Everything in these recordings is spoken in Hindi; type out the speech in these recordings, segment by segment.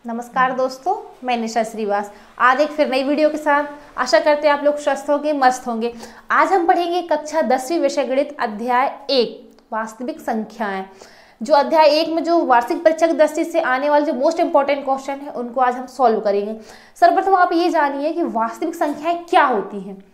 नमस्कार दोस्तों, मैं निशा श्रीवास आज एक फिर नई वीडियो के साथ। आशा करते हैं आप लोग स्वस्थ होंगे, मस्त होंगे। आज हम पढ़ेंगे कक्षा 10वीं विषय गणित अध्याय 1 वास्तविक संख्याएं। जो अध्याय 1 में जो वार्षिक परीक्षा की दृष्टि से आने वाले जो मोस्ट इंपॉर्टेंट क्वेश्चन है उनको आज हम सॉल्व करेंगे। सर्वप्रथम आप ये जानिए कि वास्तविक संख्याएं क्या होती हैं।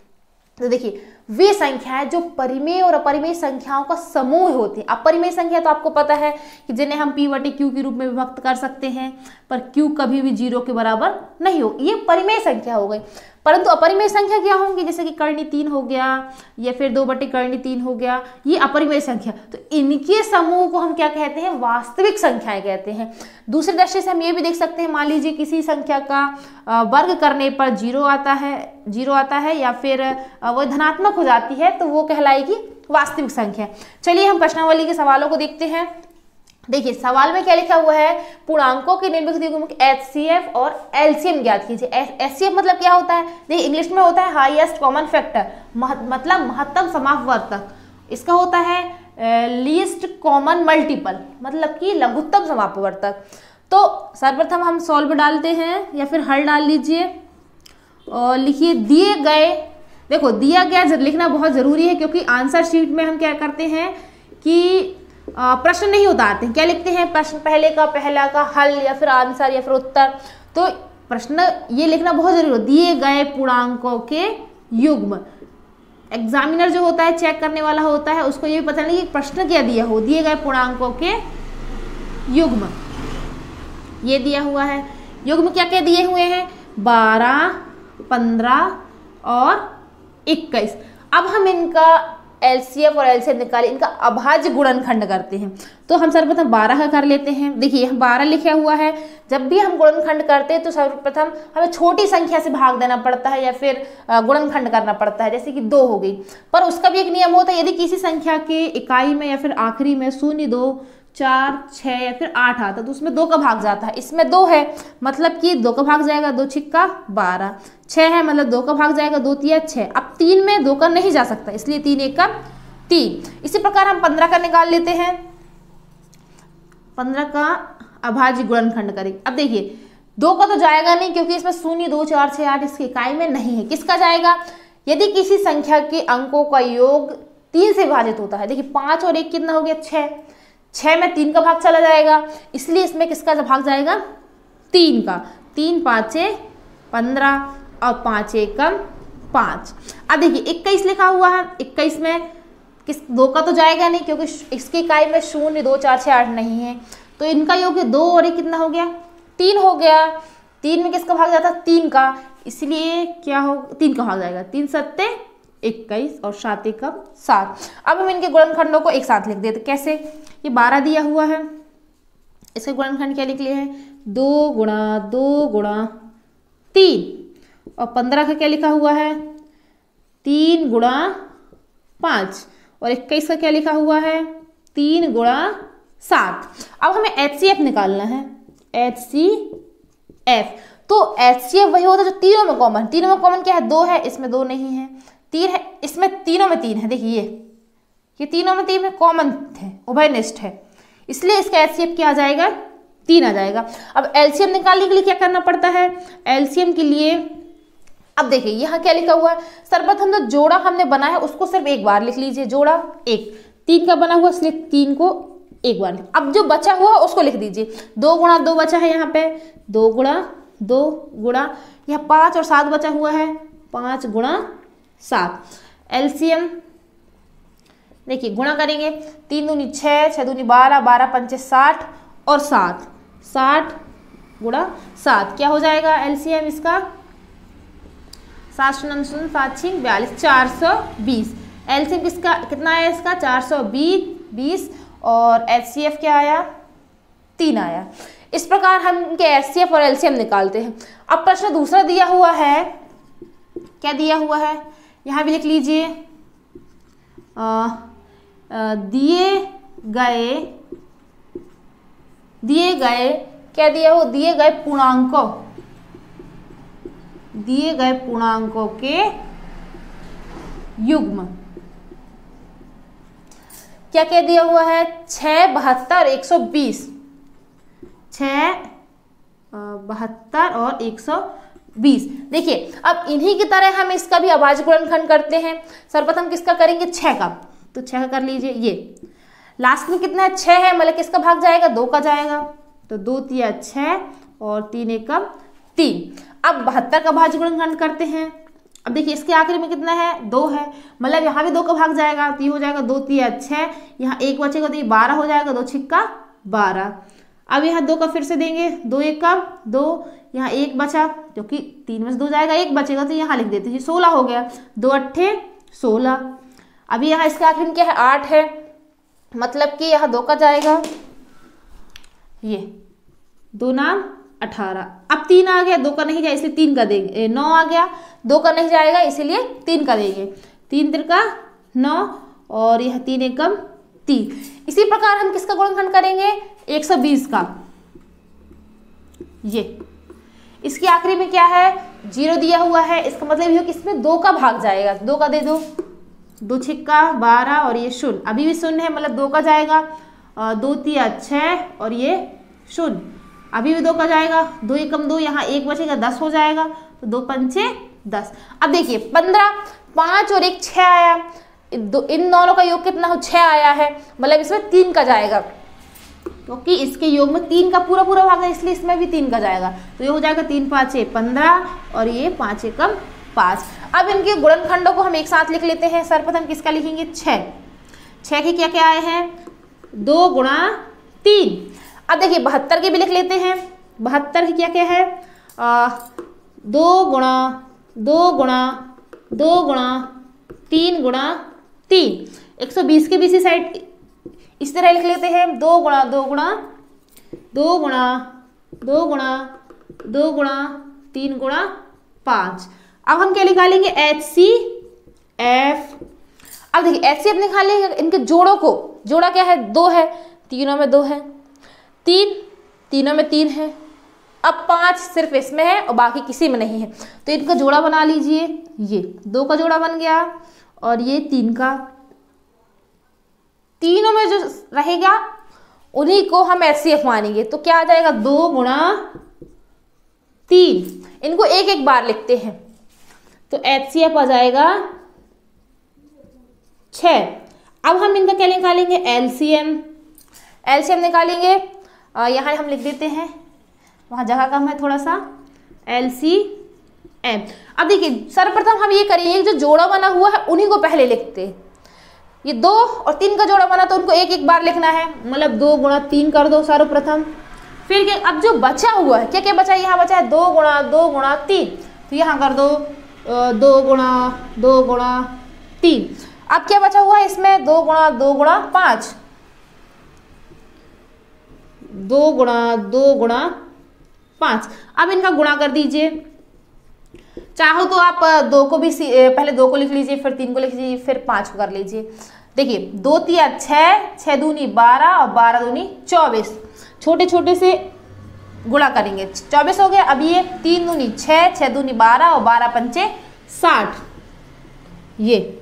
तो देखिए, वे संख्याएं जो परिमेय और अपरिमेय संख्याओं का समूह होती है। अपरिमेय संख्या तो आपको पता है कि जिन्हें हम p/q के रूप में विभक्त कर सकते हैं, पर q कभी भी 0 के बराबर नहीं हो, ये परिमेय संख्या हो गई। परंतु अपरिमेय संख्या क्या होंगी, जैसे कि कर्णी 3 हो गया या फिर 2/कर्णी 3 हो गया, ये अपरिमेय संख्या। तो इनके समूह को हम क्या कहते हैं, वास्तविक संख्याएं कहते हैं। दूसरी दृष्टि से हम ये भी देख सकते हैं, मान लीजिए किसी संख्या का वर्ग करने पर 0 आता है या फिर वो धनात्मक हो जाती है, तो वो कहलाएगी वास्तविक संख्या। चलिए हम प्रश्नावली के सवालों को देखते हैं। देखिए, सवाल में क्या लिखा हुआ है, पूर्णांकों के निम्नलिखित युग्म के HCF और LCM ज्ञात कीजिए। HCF मतलब क्या होता है, देखिए इंग्लिश में होता है हाईएस्ट कॉमन फैक्टर, मतलब महत्तम समापवर्तक। इसका होता है लीस्ट कॉमन मल्टीपल, मतलब कि लघुत्तम समापवर्तक। तो सर्वप्रथम हम सॉल्व डालते हैं या फिर हल डाल लीजिए और लिखिए दिए गए। देखो, दिया गया लिखना बहुत जरूरी है, क्योंकि आंसर शीट में हम क्या करते हैं कि प्रश्न नहीं उतारते हैं। क्या लिखते हैं, प्रश्न पहला का हल या फिर आंसर या फिर उत्तर। तो प्रश्न ये लिखना बहुत जरूरी है, दिए गए पूर्णांकों के युग्म। एग्जामिनर जो होता है, चेक करने वाला होता है, उसको ये भी पता नहीं कि प्रश्न क्या दिया हो, दिए गए पूर्णांकों के युग्म ये दिया हुआ है। युग्म क्या क्या दिए हुए हैं, 12, 15 और 21। अब हम इनका LCF और LCM निकाले, इनका अभाज्य गुणनखंड करते हैं। तो हम सर्वप्रथम 12 का कर लेते हैं। देखिए यहाँ 12 लिखा हुआ है। जब भी हम गुणनखंड करते हैं तो सर्वप्रथम हमें छोटी संख्या से भाग देना पड़ता है या फिर गुणनखंड करना पड़ता है, जैसे कि 2 हो गई। पर उसका भी एक नियम होता है, यदि किसी संख्या के इकाई में या फिर आखिरी में 0, 2, 4, 6 या फिर 8 आता तो उसमें 2 का भाग जाता है। इसमें 2 है मतलब कि 2 का भाग जाएगा, 2 छिक्का 12। 6 है मतलब 2 का भाग जाएगा, 2 तिया 6। अब 3 में 2 का नहीं जा सकता, इसलिए 3 1 का 3। इसी प्रकार हम 15 का निकाल लेते हैं। 15 का अभाज्य गुणनखंड करेंगे। अब देखिए 2 का तो जाएगा नहीं, क्योंकि इसमें 0, 2, 4, 6, 8 इसकी इकाई में नहीं है। किसका जाएगा, यदि किसी संख्या के अंकों का योग 3 से विभाजित होता है। देखिए 5 और 1 कितना हो गया, 6। 6 में 3 का भाग चला जाएगा, इसलिए इसमें किसका भाग जाएगा, 3 का। 3 5 15 और 5 1 5। अब देखिए 21 लिखा हुआ है। 21 में 2 का तो जाएगा नहीं, क्योंकि इसकी इकाई में 0, 2, 4, 6, 8 नहीं है। तो इनका योग 2 और 1 कितना हो गया, 3 हो गया। 3 में किसका भाग जाता, 3 का, इसलिए क्या हो, 3 का भाग जाएगा। 3 7 21 और 7 1 7। अब हम इनके गुणनखंडों को एक साथ लिख देते। कैसे, ये 12 दिया हुआ है, इसके गुणनखंड क्या लिख लिए हैं, 2 गुणा 2 गुणा 3। और 15 का क्या लिखा हुआ है, 3 गुणा 5। और 21 का क्या लिखा हुआ है, 3 गुणा 7। अब हमें HCF निकालना है, HCF। तो HCF वही होता है जो तीनों में कॉमन। तीनों में कॉमन क्या है, 2 है, इसमें 2 नहीं है, 3 है, इसमें तीनों में 3 है। देखिए ये तीनों में 3 में कॉमन थे, उभयनिष्ठ है, इसलिए इसका HCF क्या आ जाएगा, 3 आ जाएगा। अब LCM निकालने के लिए क्या करना पड़ता है, LCM के लिए अब देखिए यहाँ क्या लिखा हुआ है, सर्वप्रथम जो जोड़ा हमने बनाया है उसको सिर्फ एक बार लिख लीजिए। जोड़ा 1 3 का बना हुआ, इसलिए 3 को एक बार लिख। अब जो बचा हुआ उसको लिख दीजिए। 2 गुणा 2 बचा है यहाँ पे, 2 गुणा 2 गुणा, यहाँ 5 और 7 बचा हुआ है, 5 गुणा 7। LCM देखिए गुणा करेंगे, 3 दूनी 6, 6 दूनी 12, 12 पंचे 60 और 7, 60 गुणा 7 क्या हो जाएगा LCM इसका, 7 0 0 7 6 42, 420। LCM किसका कितना है इसका, 420। और HCF क्या आया, 3 आया। इस प्रकार हम इनके HCF और LCM निकालते हैं। अब प्रश्न दूसरा दिया हुआ है, क्या दिया हुआ है, यहाँ भी लिख लीजिए, दिए गए क्या दिया हो, दिए गए पूर्णांकों के युग्म। क्या क्या दिया हुआ है, 6 72 120, 6 72 और 120। देखिए अब इन्हीं की तरह हम इसका भी अभाज्य गुणनखंड करते हैं। सर्वप्रथम किसका करेंगे, 6 का, तो 6 का कर लीजिए। ये लास्ट में कितना है, 6 है, मतलब किसका भाग जाएगा, 2 का जाएगा, तो 2 तिया 6 और 3 एकम 3। अब 72 का भाज्य गुणनखंड करते हैं। अब देखिए इसके आखिरी में कितना है, 2 है, मतलब यहाँ भी 2 का भाग जाएगा, तो ये हो जाएगा 2 तिया 6, यहाँ 1 बचेगा तो ये 12 हो जाएगा, 2 छिक्का 12। अब यहाँ 2 का फिर से देंगे, 2 एकम 2, यहाँ 1 बचा क्योंकि 3 में से 2 जाएगा, 1 बचेगा तो यहाँ लिख देते हैं, 16 हो गया, 2 अट्ठे 16। अभी यहाँ इसका आखिर में क्या है, 8 है, मतलब कि यहाँ 2 का जाएगा, ये 2 नाम 18। अब 3 आ गया, 2 का नहीं जाए इसलिए 3 का देंगे, 9 आ गया, 2 का नहीं जाएगा इसीलिए 3 का देंगे, 3 तिरका 9 और यह 3 एकम 3। इसी प्रकार हम किसका गुणनखंड करेंगे, 120 का। ये इसके आखिरी में क्या है, 0 दिया हुआ है, इसका मतलब ये हो कि इसमें 2 का भाग जाएगा, 2 का दे दो, 2 छिक्का 12 और ये 0, अभी भी 0 है, मतलब 2 का जाएगा, 2 तिया 6 और ये 0, अभी भी 2 का जाएगा, 2 एकम 2, यहाँ 1 बचेगा, 10 हो जाएगा, तो 2 पंचे 10। अब देखिए 15, 5 और 1 6 आया, इन दोनों का योग कितना हो, 6 आया है, मतलब इसमें 3 का जाएगा, क्योंकि इसके योग में 3 का पूरा पूरा भाग है इसलिए इसमें भी 3 का जाएगा, तो ये हो जाएगा 3 5 15 और ये 5 एकम 5। अब इनके गुणनखंडों को हम एक साथ लिख लेते हैं। सर्वप्रथम किसका लिखेंगे, 6 के क्या क्या आए हैं, 2 गुणा 3। अब देखिए 72 के भी लिख लेते हैं, 72 के क्या क्या है, 2 गुणा 2 गुणा 2 गुणा 3 गुणा 3। 120 के भी इसी साइड इस तरह लिख लेते हैं, 2 गुणा 2 गुणा 2 गुणा 2 गुणा 2 गुणा 3 गुणा 5। अब हम क्या निकालेंगे, HCF। अब देखिए HCF निकालेंगे इनके जोड़ों को, जोड़ा क्या है, 2 है, तीनों में 2 है, 3 तीनों में 3 है, अब 5 सिर्फ इसमें है और बाकी किसी में नहीं है, तो इनका जोड़ा बना लीजिए। ये 2 का जोड़ा बन गया और ये 3 का, तीनों में जो रहेगा उन्हीं को हम HCF मानेंगे, तो क्या आ जाएगा, 2 गुणा 3। इनको एक एक बार लिखते हैं, तो HCF आ जाएगा 6। अब हम इनका क्या निकालेंगे, LCM निकालेंगे। यहाँ हम लिख देते हैं, वहाँ जगह कम है थोड़ा सा, LCM। अब देखिए सर्वप्रथम हम ये करेंगे, जो जोड़ा बना हुआ है उन्हीं को पहले लिखते हैं। ये 2 और 3 का जोड़ा बना तो उनको एक एक बार लिखना है, मतलब 2 गुणा 3 कर दो सर्वप्रथम। फिर क्या, अब जो बचा हुआ है, क्या क्या बचा है, यहाँ बचा है 2 गुणा 3, तो यहाँ कर दो 2 गुणा 3। अब क्या बचा हुआ है इसमें, 2 गुणा 5, 2 गुणा 5। अब इनका गुणा कर दीजिए, चाहो तो आप 2 को भी पहले 2 को लिख लीजिए, फिर 3 को लिख लीजिए, फिर 5 को कर लीजिए। देखिए 2 तिया 6, 6 दूनी 12 और 12 दूनी 24, छोटे छोटे से गुणा करेंगे, 24 हो गया। अब ये 3 दूनी 6, 6 दूनी 12 और 12 पंचे 60, ये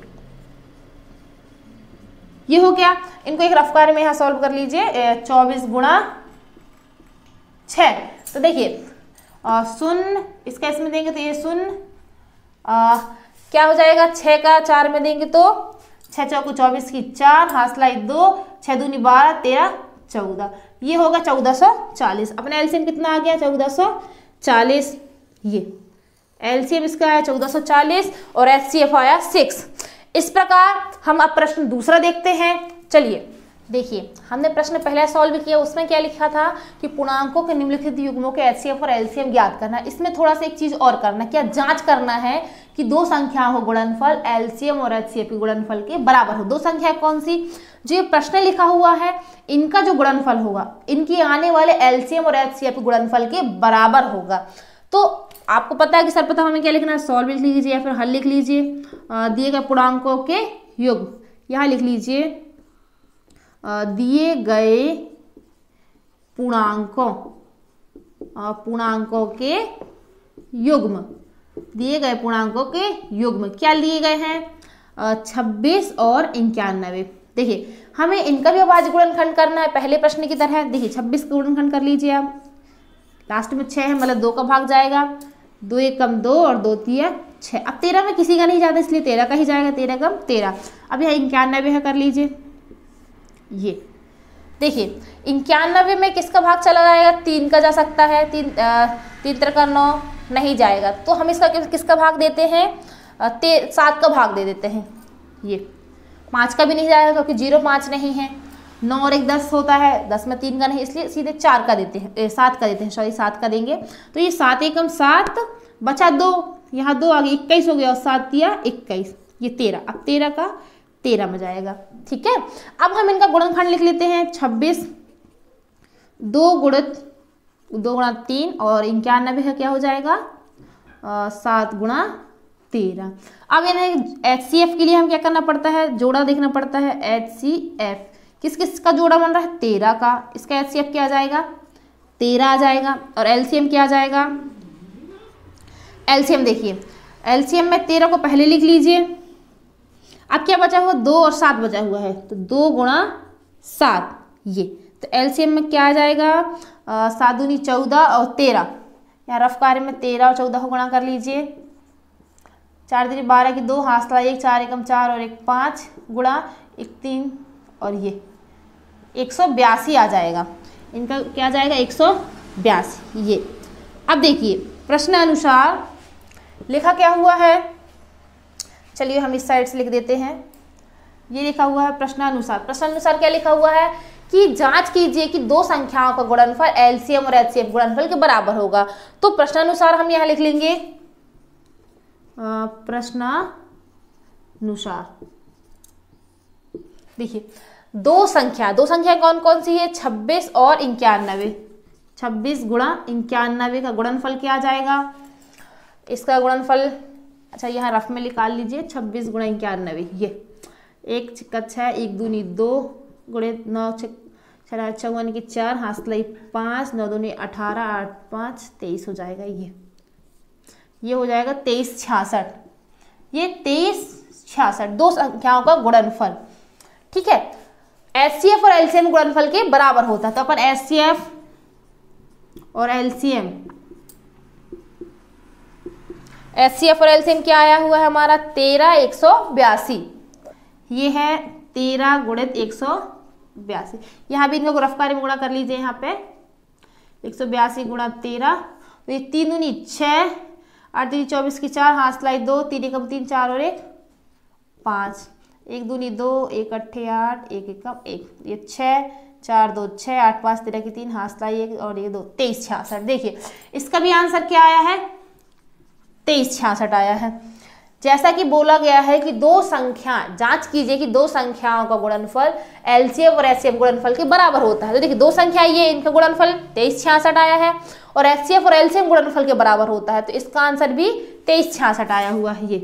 हो गया। इनको एक रफ कार्य में यहाँ सॉल्व कर लीजिए, 24 गुणा 6, तो देखिए 0 इसका इसमें देंगे तो ये 0 क्या हो जाएगा, 6 का 4 में देंगे तो 6 चौको 24 की 4, हासला 2, 6 दूनी 12, 13 14, ये होगा 1440। अपना एलसीएम कितना आ गया, 1440। ये एलसीएम इसका है 1440 और एचसीएफ आया 6। इस प्रकार हम अब प्रश्न दूसरा देखते हैं। चलिए देखिए, हमने प्रश्न पहले सॉल्व किया, उसमें क्या लिखा था कि पूर्णांकों के निम्नलिखित युग्मों के एचसीएफ और एलसीएम ज्ञात करना। इसमें थोड़ा सा एक चीज और करना, क्या जांच करना है कि दो संख्याओं हो गुणनफल एलसीएम और एचसीएफ के गुणनफल के बराबर हो। दो संख्या कौन सी, जो ये प्रश्न लिखा हुआ है इनका जो गुणनफल होगा इनकी आने वाले एलसीएम और एचसीएफ के गुणनफल के बराबर होगा। तो आपको पता है कि सर्वप्रथम हमें क्या लिखना है, सॉल्व लिख लीजिए या फिर हल लिख लीजिए। दिए गए पूर्णांकों के योग, यहाँ लिख लीजिए दिए गए पूर्णांकों के युग्म, दिए गए पूर्णांकों के युग्म क्या लिए गए हैं 26 और 91। देखिए हमें इनका भी अभाज्य गुणनखंड करना है पहले प्रश्न की तरह। देखिए 26 का गुणनखंड कर लीजिए आप, लास्ट में 6 है, मतलब 2 का भाग जाएगा, 2 एक कम 2 और 2 तिया 6। अब 13 में किसी का नहीं जाता इसलिए 13 का ही जाएगा, 13 कम 13। अब यहाँ 91 है, कर लीजिए। ये देखिए 91 में किसका भाग चला जाएगा, 3 का जा सकता है, 3 3 का 9 नहीं जाएगा, तो हम इसका किसका भाग देते हैं, 7 का भाग दे देते हैं। ये 5 का भी नहीं जाएगा क्योंकि 0 5 नहीं है, 9 और 1 10 होता है, 10 में 3 का नहीं, इसलिए सीधे 4 का देते हैं, 7 का देते हैं, सॉरी 7 का देंगे। तो ये 7 एकम 7 बचा 2, यहाँ 2 आ गए, 21 हो गया और 7 दिया 21, ये 13। अब 13 का 13 में जाएगा। ठीक है, अब हम इनका गुणनखंड लिख लेते हैं। 26 2 गुणा 3 और 91 का क्या हो जाएगा, 7 गुणा 13। अब इन्हें HCF के लिए हम क्या करना पड़ता है, जोड़ा देखना पड़ता है। HCF किस किस का जोड़ा बन रहा है, 13 का, इसका HCF क्या आ जाएगा, 13 आ जाएगा। और LCM क्या आ जाएगा, LCM देखिए, LCM में 13 को पहले लिख लीजिए। अब क्या बचा हुआ, 2 और 7 बचा हुआ है, तो 2 गुणा 7 ये, तो LCM में क्या आ जाएगा, 7 दूनी 14 और 13, यहाँ रफ कार्य में 13 और 14 को गुणा कर लीजिए। 4 दूनी 12 की 2, हाथ 1, 4 एकम 4 और 1 5 गुणा 1 3 और ये 182 आ जाएगा। इनका क्या आ जाएगा, 182 ये। अब देखिए प्रश्न अनुसार लिखा क्या हुआ है, चलिए हम इस साइड से लिख देते हैं। ये लिखा हुआ है प्रश्नानुसार। प्रश्नानुसार क्या लिखा हुआ है कि जांच कीजिए कि 2 संख्याओं का गुणनफल LCM और HCF गुणनफल के बराबर होगा। तो प्रश्नानुसार हम यहाँ लिख लेंगे प्रश्नानुसार। देखिए 2 संख्या कौन कौन सी है, 26 और 91। 26 गुणा 91 का गुणनफल क्या आ जाएगा, इसका गुणनफल, अच्छा यहाँ रफ में निकाल लीजिए। 26 गुणा 91, ये 1 छिक्का 6, 1 दूनी 2 गुणे 9 6 चौवन की 4, हाथ 5, 9 दूनी 18, 8 5 23 हो जाएगा। ये हो जाएगा 2366। ये 2366 2 संख्याओं का गुणनफल। ठीक है, HCF और LCM गुणनफल के बराबर होता है, तो अपन HCF और LCM क्या आया हुआ है हमारा, 13 182। ये है 13 गुणित 182। यहाँ भी इनको रफ कार्य में गुणा कर लीजिए। यहाँ पे 182 गुणा 13, तो ये 3 दूनी 6, 8 दूनी 24 की 4, हाथ 2, 3 एकम 3 4 और 1 5, 1 दूनी 2, 1 अट्ठे 8, 1 एकम 1, ये 6 4 2 6, 8 5 13 की 3, हाथ 1 और ये 2 2366। देखिए इसका भी आंसर क्या आया है, 2366 आया है। जैसा कि बोला गया है कि 2 संख्या, जांच कीजिए कि 2 संख्याओं का गुणनफल LCM और HCF गुणनफल के बराबर होता है। तो देखिए 2 संख्या ये, इनका गुणनफल 2366 आया है और HCF और LCM गुणनफल के बराबर होता है, तो इसका आंसर भी 2366 आया हुआ है। ये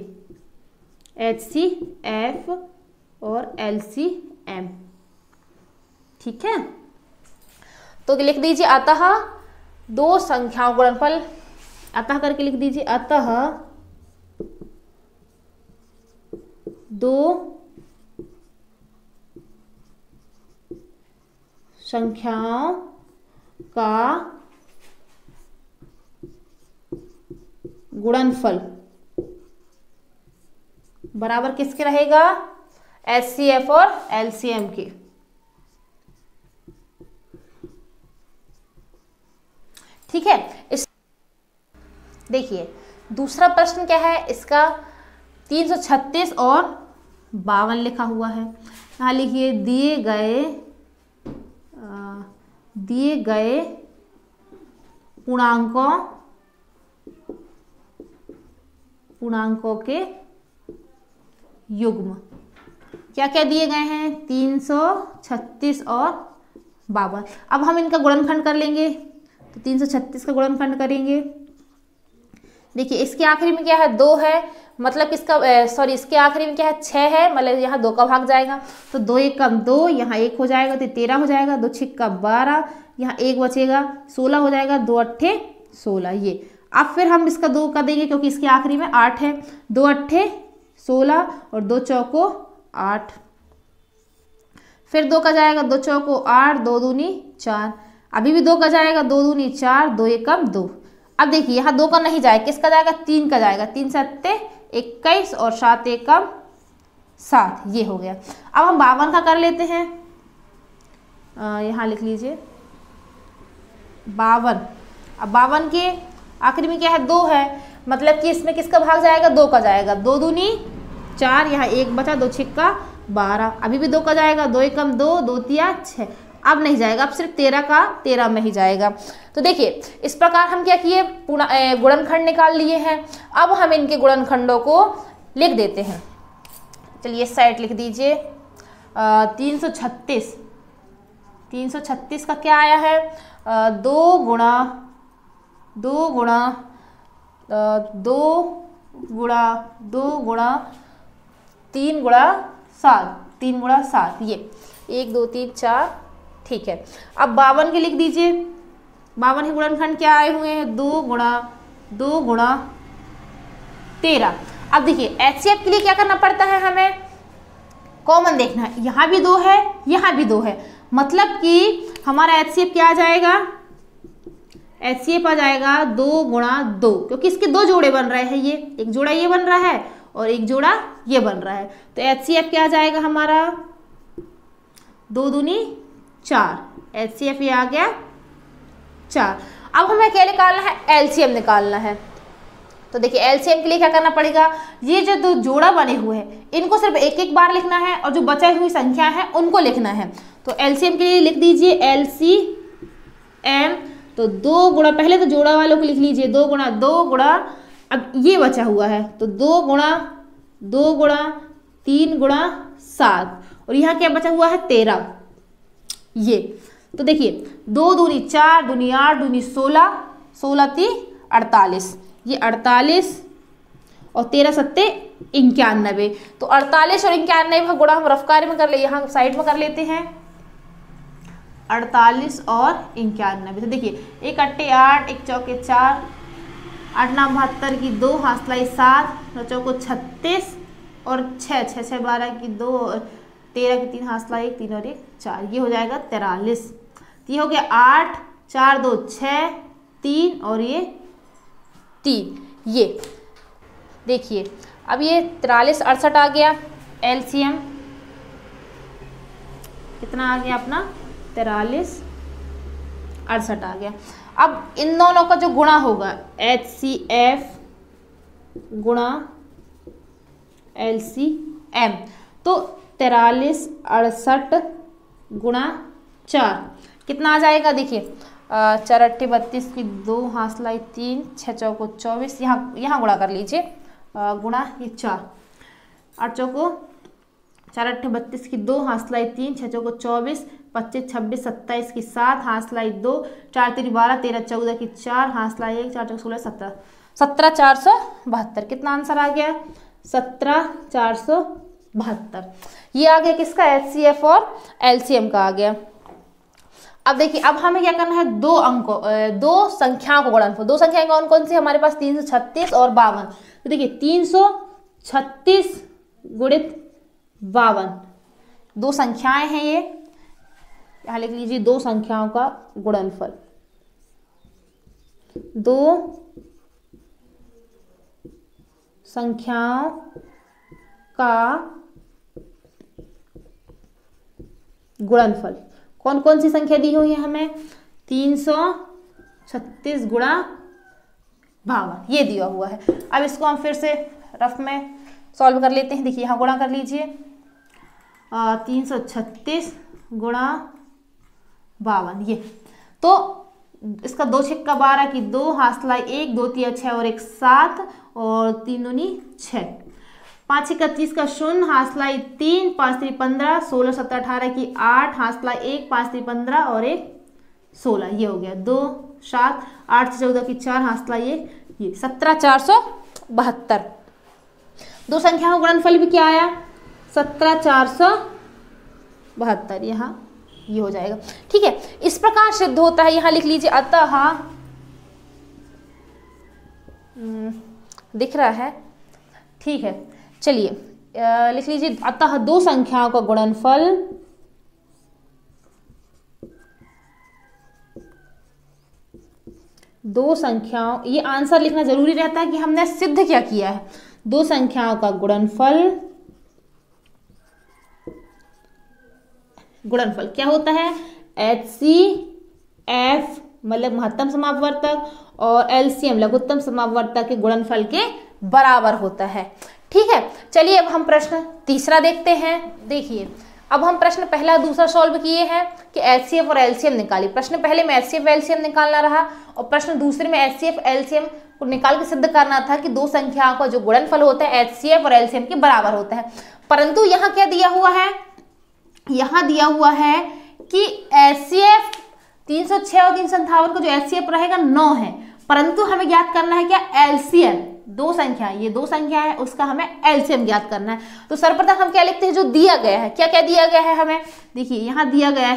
HCF और LCM। ठीक है, तो लिख दीजिए अतः 2 संख्याओं गुणनफल, अतः करके लिख दीजिए, अतः 2 संख्याओं का गुणनफल बराबर किसके रहेगा, HCF और LCM के। ठीक है, इस देखिए दूसरा प्रश्न क्या है इसका, 336 और 52 लिखा हुआ है। यहाँ लिखिए दिए गए पूर्णांकों के युग्म क्या क्या दिए गए हैं, 336 और 52। अब हम इनका गुणनखंड कर लेंगे, तो 336 का गुणनखंड करेंगे। देखिए इसके आखिरी में क्या है, 2 है, मतलब इसका इसके आखिरी में क्या है, 6 है, मतलब यहाँ 2 का भाग जाएगा, तो 2 एक कम 2, यहाँ 1 हो जाएगा तो 13 हो जाएगा, 2 छिक्का 12, यहाँ 1 बचेगा 16 हो जाएगा, 2 अट्ठे 16। ये अब फिर हम इसका 2 का देंगे क्योंकि इसके आखिरी में 8 है, 2 अट्ठे 16 और 2 चौको 8, फिर 2 का जाएगा, 2 चौको 8, 2 दूनी 4। अभी भी 2 का जाएगा, 2 दूनी 4, 2 एकम 2। अब देखिए यहाँ 2 का नहीं जाएगा, किसका जाएगा, 3 का जाएगा, 3 सत्ते 21 और 7 एकम 7, ये हो गया। अब हम 52 का कर लेते हैं, यहाँ लिख लीजिए 52। अब 52 के आखिरी में क्या है, 2 है, मतलब कि इसमें किसका भाग जाएगा, 2 का जाएगा, 2 दूनी 4, यहाँ 1 बचा, 2 छिक्का 12, अभी भी 2 का जाएगा, 2 एकम 2, 2 तिया 6, अब नहीं जाएगा, अब सिर्फ 13 का 13 में ही जाएगा। तो देखिए इस प्रकार हम क्या किए, गुणनखंड निकाल लिए हैं। अब हम इनके गुणनखंडों को लिख देते हैं। चलिए इस साइड लिख दीजिए 336। 336 का क्या आया है, 2 गुणा 2 गुणा 2 गुणा 2 गुणा 3 गुणा 7, 3 गुणा 7, ये 1 2 3 4, ठीक है। अब 52 के लिख दीजिए, 52 के गुणनखंड क्या आए हुए हैं, 2 गुणा 2 गुणा 13। अब देखिए HCF के लिए क्या करना पड़ता है, हमें कॉमन देखना है, यहाँ भी 2 है, यहाँ भी 2 है, मतलब कि हमारा HCF क्या आ जाएगा, HCF आ जाएगा 2 गुणा 2, क्योंकि इसके 2 जोड़े बन रहे हैं, ये एक जोड़ा ये बन रहा है और एक जोड़ा ये बन रहा है, तो HCF क्या आ जाएगा हमारा, 2 दूनी 4, HCF ये आ गया 4। अब हमें क्या निकालना है, LCM निकालना है। तो देखिए LCM के लिए क्या करना पड़ेगा, ये जो 2 जोड़ा बने हुए हैं इनको सिर्फ एक एक बार लिखना है और जो बची हुई संख्या है उनको लिखना है। तो LCM के लिए लिख दीजिए LCM, तो 2 गुणा, पहले तो जोड़ा वालों को लिख लीजिए, 2 गुणा 2 गुणा, अब ये बचा हुआ है तो 2 गुणा 2 गुणा 3 गुणा 7, और यहाँ क्या बचा हुआ है 13, ये। तो देखिए 2 दूनी 4, दूनी 8, दूनी 16, 16 ती 48, ये 48 और 13 सत्ते 91। तो 48 और 91 का गुणा हम रफ कार्य में कर ले, यहाँ साइड में कर लेते हैं, 48 और 91। तो देखिए 1 अट्टे 8, 1 चौके 4, 8 नाम 72 की 2, हासलाई 7, 9 चौको 36 और 6 6 6 12 की 2, 13 की 3, हासला 1, 3 और 1 4, ये हो जाएगा 43। ये हो गया 8, 4 2 6, 3 और ये 3, ये देखिए। अब ये 43 68 आ गया, LCM कितना आ गया अपना, 43 68 आ गया। अब इन दोनों का जो गुणा होगा HCF गुणा LCM, तो 43 68 गुणा 4 कितना आ जाएगा, देखिए 4 अट्ठे 32 की 2, हासलाई 3, 6 चौको 24, यहाँ गुणा कर लीजिए, गुणा ये 4, 8 चौको 4 अट्ठे 32 की 2, हासलाई 3, 6 चौको 24, 25 26 27 की 7, हासलाई 2, 4 3 12, 13 14 की 4, हासलाई 1, 4 16 17, 17 472, कितना आंसर आ गया, 17 472। ये आ गया किसका, HCF और LCM का आ गया। अब देखिए अब हमें क्या करना है, 2 संख्याओं को गुणनफल, 2 संख्याएं कौन कौन सी हमारे पास, 336 और 52। तो देखिए 336 गुणित 52, 2 संख्याएं हैं ये, यहाँ लिख लीजिए 2 संख्याओं का गुणनफल, 2 संख्याओं का गुणनफल। कौन कौन सी संख्या दी हुई है हमें, 336 गुणा 52, ये दिया हुआ है। अब इसको हम फिर से रफ में सॉल्व कर लेते हैं। देखिए यहाँ गुणा कर लीजिए, 336 गुणा 52, ये तो इसका 2 छिक्का 12 की 2, हासलाई 1, 2 तिया 6 और 1 7 और 3 दूनी 6, 5 छिक्का 30 का 0, हासलाई 3, 5 3 15, 16 17 18 की 8, हासलाई 1, 5 3 15 और 1 16, ये हो गया 2 7, 8 14 की 4, हासलाई 1, ये 17 472। 2 संख्याओं का गुणनफल भी क्या आया, 17 472, यहाँ ये हो जाएगा। ठीक है, इस प्रकार सिद्ध होता है। यहाँ लिख लीजिए, अतः दिख रहा है, ठीक है, चलिए लिख लीजिए, अतः 2 संख्याओं का गुणनफल दो संख्याओं, ये आंसर लिखना जरूरी रहता है कि हमने सिद्ध क्या किया है। दो संख्याओं का गुणनफल क्या होता है, HCF मतलब महत्तम समापवर्तक और LCM लघुत्तम समापवर्तक के गुणनफल के बराबर होता है। ठीक है, चलिए अब हम प्रश्न तीसरा देखते हैं। देखिए अब हम प्रश्न पहला दूसरा सॉल्व किए हैं कि HCF और LCM निकाली। प्रश्न पहले में HCF LCM निकालना रहा और प्रश्न दूसरे में HCF LCM को निकाल के सिद्ध करना था कि दो संख्याओं का जो गुणनफल होता है HCF और LCM के बराबर होता है। परंतु यहाँ क्या दिया हुआ है, यहाँ दिया हुआ है कि HCF 306 और 357 का जो HCF रहेगा 9 है, परंतु हमें ज्ञात करना है क्या LCM, दो संख्या, ये दो संख्या है उसका हमें LCM ज्ञात करना है। तो सर्वप्रथम हम क्या लिखते हैं, जो दिया गया है, क्या क्या दिया गया है हमें, देखिए यहाँ दिया गया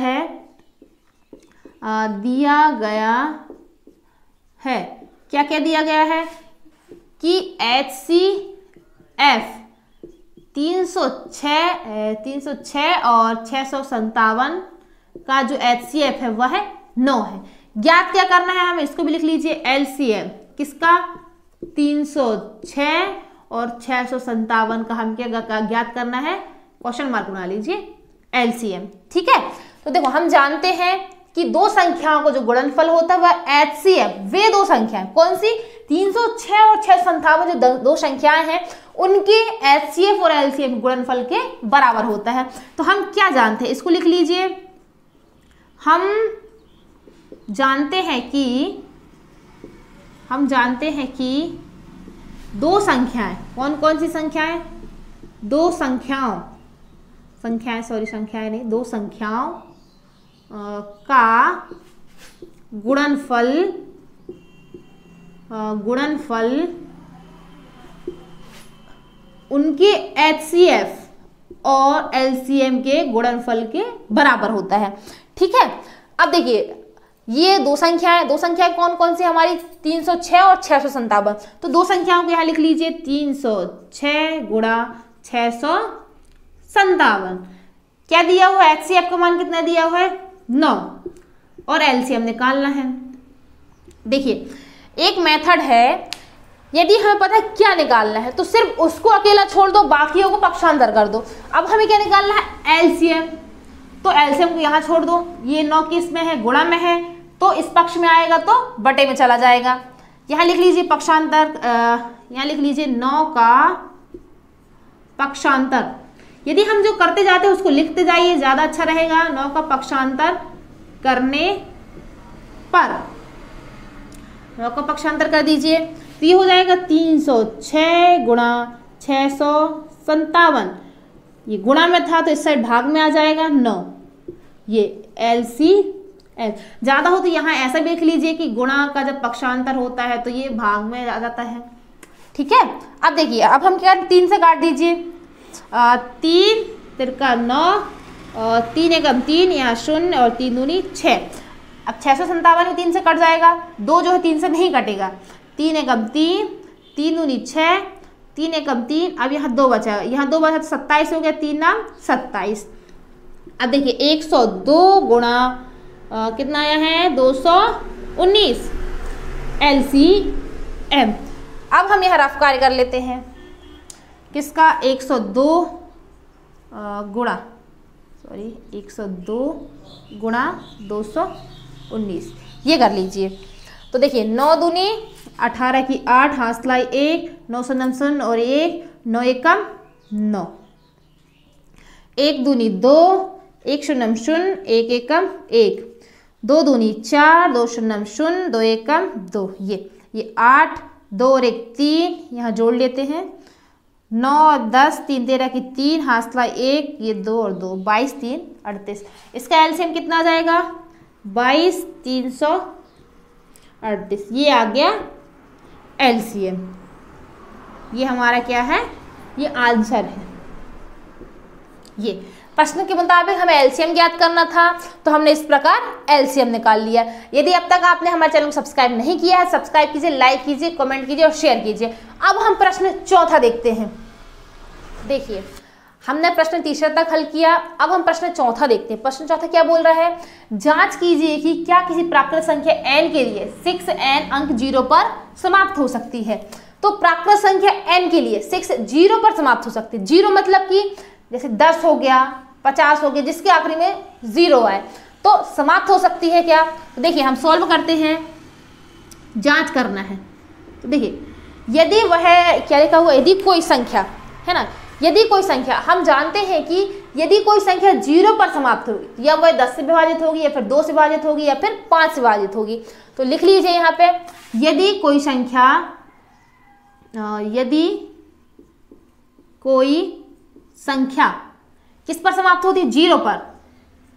है क्या क्या दिया गया है कि HCF 306 और 657 का जो HCF है वह 9 है। ज्ञात क्या करना है हमें, इसको भी लिख लीजिए LCM किसका, 306 और 657 का हम क्या ज्ञात करना है, क्वेश्चन मार्क बना लीजिए LCM। ठीक है, तो देखो हम जानते हैं कि दो संख्याओं का जो गुणनफल होता है वह HCF, वे दो संख्याएं कौन सी, 306 और 657 जो दो संख्याएं हैं उनके HCF और LCM गुणनफल के बराबर होता है। तो हम क्या जानते हैं, इसको लिख लीजिए, हम जानते हैं कि दो संख्याएं, कौन कौन सी संख्याएं, दो संख्याओं का गुणनफल उनके HCF और LCM के गुणनफल के बराबर होता है। ठीक है, अब देखिए ये दो संख्याएं कौन कौन सी हमारी, 306 और 657। तो दो संख्याओं को यहाँ लिख लीजिए 306 गुणा 657। क्या दिया हुआ है, HCF का मान कितना दिया हुआ है 9 और LCM निकालना है। देखिए एक मेथड है, यदि हमें पता है क्या निकालना है तो सिर्फ उसको अकेला छोड़ दो, बाकियों को पक्षांतर कर दो। अब हमें क्या निकालना है LCM, तो LCM को यहाँ छोड़ दो, ये 9 किस में है, गुणा में है, तो इस पक्ष में आएगा तो बटे में चला जाएगा। यहाँ लिख लीजिए पक्षांतर, यहाँ लिख लीजिए 9 का पक्षांतर। यदि हम जो करते जाते हैं उसको लिखते जाइए, ज्यादा अच्छा रहेगा। 9 का पक्षांतर करने पर 9 का पक्षांतर कर दीजिए तो ये हो जाएगा 306 गुणा 657। ये गुणा में था तो इस साइड भाग में आ जाएगा 9, ये LCM। ज्यादा हो तो यहाँ ऐसा भी लिख लीजिए कि गुणा का जब पक्षांतर होता है तो ये भाग में आ जाता है। ठीक है, अब देखिए अब हम क्या 3 से काट दीजिए, 3 तिरका 9 और 3 एकम 3, यहाँ 0 और 3 दूनी 6। अब 657 में 3 से कट जाएगा, 2 जो है 3 से नहीं कटेगा, 3 एकम 3, 3 दूनी 6, 3 एकम 3, अब यहाँ 2 बचा, यहाँ 2 बचा तो 27 हो गया, 3 नाम 27। अब देखिए 102 गुणा कितना आया है 219 LCM। अब हम यहाँ रफ कार्य कर लेते हैं, किसका 102 गुणा 219 ये कर लीजिए। तो देखिए 9 दूनी 18 की 8, हासलाई 1, 9 शून्य शून्य और 1, 9 एकम 9, 1 दूनी 2, 1 शून्य शून्य 1 एकम 1, 2 दूनी 4, 2 शून्य शून्य 2 एकम 2, ये 8, 2 और 1 3, यहाँ जोड़ लेते हैं, 9 10 3 13 की 3, हासला 1, ये 2 और 2 22 3 38। इसका एलसीएम कितना आ जाएगा 22 338, ये आ गया एलसीएम। ये हमारा क्या है, ये आंसर है। ये प्रश्न के मुताबिक हमें एलसीएम ज्ञात करना था तो हमने इस प्रकार एलसीएम निकाल लिया। यदि अब तक आपने हमारे चैनल को सब्सक्राइब नहीं किया है, सब्सक्राइब कीजिए, लाइक कीजिए, कमेंट कीजिए और शेयर कीजिए। अब हम प्रश्न चौथा देखते हैं। देखिए हमने प्रश्न तीसरा तक हल किया। अब हम प्रश्न चौथा देखते हैं। प्रश्न चौथा क्या बोल रहा है, जांच कीजिए कि क्या किसी प्राकृत संख्या n के लिए 6n अंक 0 पर समाप्त हो सकती है। तो प्राकृत संख्या n के लिए 6 0 पर समाप्त हो सकती है। 0 मतलब कि जैसे 10 हो गया, 50 हो गया, जिसके आखिरी में 0 आए तो समाप्त हो सकती है क्या। तो देखिए हम सॉल्व करते हैं, जांच करना है। तो देखिए यदि वह क्या लिखा हुआ, यदि कोई संख्या है ना, यदि कोई संख्या, हम जानते हैं कि यदि कोई संख्या 0 पर समाप्त होगी या वह 10 से विभाजित होगी या फिर 2 से विभाजित होगी या फिर 5 से विभाजित होगी। तो लिख लीजिए यहाँ पे, यदि कोई संख्या किस पर समाप्त होती है, 0 पर,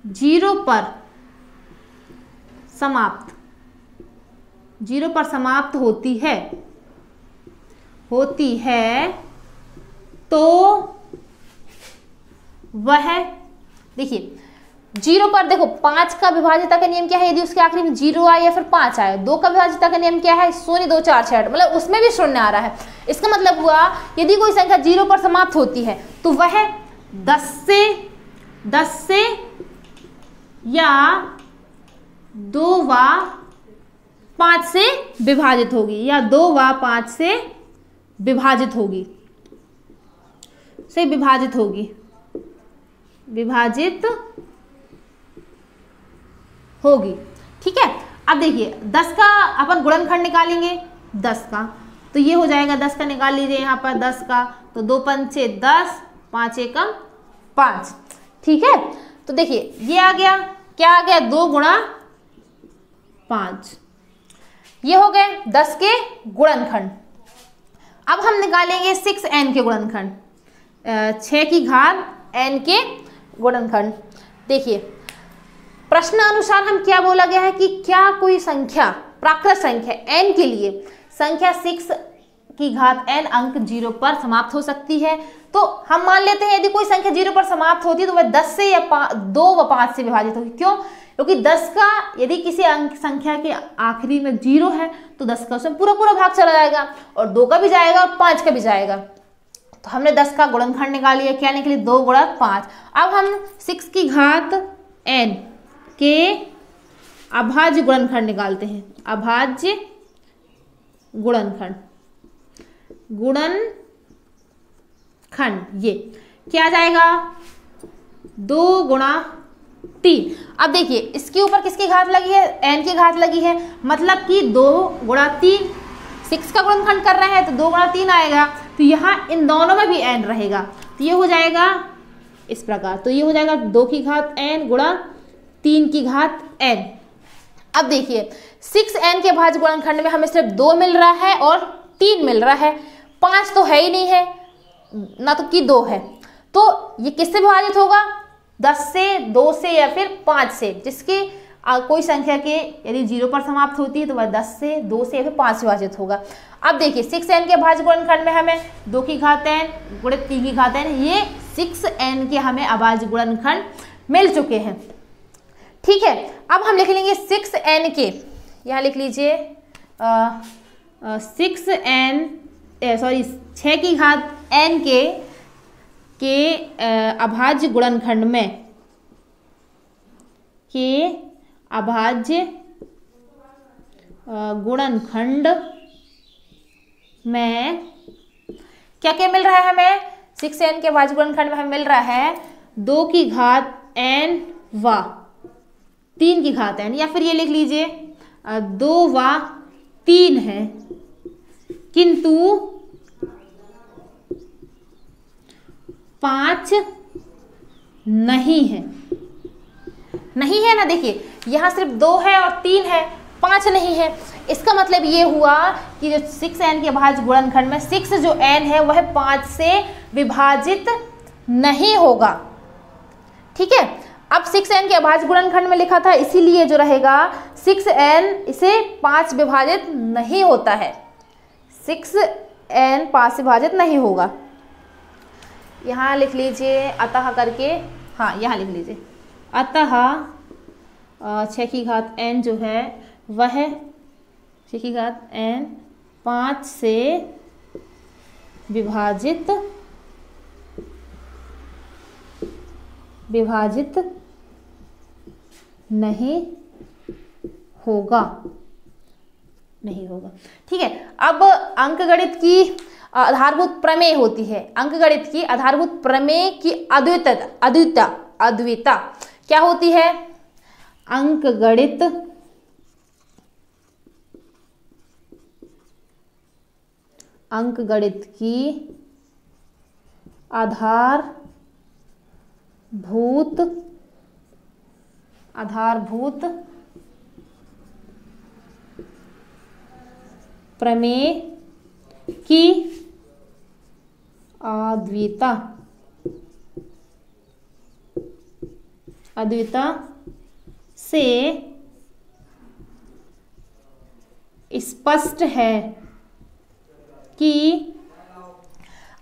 0 पर समाप्त, 0 पर समाप्त होती है तो वह, देखिए 0 पर देखो 5 का विभाजिता का नियम क्या है, यदि उसके आखिरी में 0 आए या फिर 5 आए। 2 का विभाजिता का नियम क्या है, 0 2 4 6, मतलब उसमें भी 0 आ रहा है। इसका मतलब हुआ यदि कोई संख्या 0 पर समाप्त होती है तो वह 10 से या 2 व 5 से विभाजित होगी, या 2 व 5 से विभाजित होगी, विभाजित होगी। ठीक है। अब देखिए 10 का अपन गुणनखंड निकालेंगे, 10 का, तो ये हो जाएगा 10 का, निकाल लीजिए यहाँ पर 10 का, तो 2 पंचे 10, 5 एकम 5। ठीक है। तो देखिए ये आ गया, क्या आ गया, 2 गुणा 5, ये हो गए 10 के गुणनखंड। अब हम निकालेंगे 6n के गुणनखंड, 6 की घात n के गुणनखंड। देखिए प्रश्न अनुसार हम क्या बोला गया है कि क्या कोई संख्या, प्राकृत संख्या n के लिए संख्या 6 की घात n अंक 0 पर समाप्त हो सकती है। तो हम मान लेते हैं यदि कोई संख्या 0 पर समाप्त होती है तो वह 10 से या 2 व 5 से विभाजित होगी। क्यों? क्योंकि 10 का यदि किसी अंक संख्या के आखिरी में 0 है तो 10 का उसमें पूरा पूरा भाग चला जाएगा, और 2 का भी जाएगा और 5 का भी जाएगा। तो हमने 10 का गुणनखंड निकाल लिया, क्या निकली, 2 गुणा 5। अब हम 6 की घात n के अभाज्य गुणनखंड निकालते हैं, अभाज्य गुणनखंड, ये क्या जाएगा, 2 गुणा 3। अब देखिए इसके ऊपर किसकी घात लगी है, n की घात लगी है, मतलब कि 2 गुणा 3, 6 का गुणनखंड कर रहे हैं तो 2 गुणा 3 आएगा, तो यहाँ इन दोनों में भी n रहेगा, तो ये हो जाएगा इस प्रकार। तो ये हो जाएगा 2 की घात n गुणा 3 की घात n। अब देखिए 6n के भाज्य गुणनखंड में हमें सिर्फ 2 मिल रहा है और 3 मिल रहा है, 5 तो है ही नहीं है, ना तो कि 2 है। तो ये किससे विभाजित होगा, 10 से, 2 से या फिर 5 से, जिसकी कोई संख्या के यदि 0 पर समाप्त होती है तो वह 10 से, 2 से या फिर 5 से विभाजित होगा। अब देखिए 6n के भाज्य गुणनखंड में हमें 2 की घात n गुणित 3 की घात n, ये 6n के हमें अभाज्य गुणनखंड मिल चुके हैं। ठीक है। अब हम लिख लेंगे 6n के, यहाँ लिख लीजिए 6 की घात n के अभाज्य गुणनखंड में, क्या क्या मिल रहा है हमें, 6n के अभाज्य गुणनखंड में हमें मिल रहा है 2 की घात n व 3 की घात n, या फिर ये लिख लीजिए 2 व 3 है, किंतु 5 नहीं है, ना। देखिए यहाँ सिर्फ 2 है और 3 है, 5 नहीं है। इसका मतलब ये हुआ कि जो 6n के अभाज्य गुणनखंड में 6 जो n है वह 5 से विभाजित नहीं होगा। ठीक है। अब 6n के अभाज्य गुणनखंड में लिखा था, इसीलिए जो रहेगा 6n इसे 5 विभाजित नहीं होता है, 6n 5 से विभाजित नहीं होगा। यहाँ लिख लीजिए अतः करके, हाँ यहाँ लिख लीजिए अतः 6 की घात n जो है वह 6 की घात n 5 से विभाजित विभाजित नहीं होगा, नहीं होगा। ठीक है, अब अंकगणित की आधारभूत प्रमेय होती है, अंकगणित की आधारभूत प्रमेय की अद्विता क्या होती है? अंकगणित की आधारभूत प्रमेय की अद्विता से स्पष्ट है कि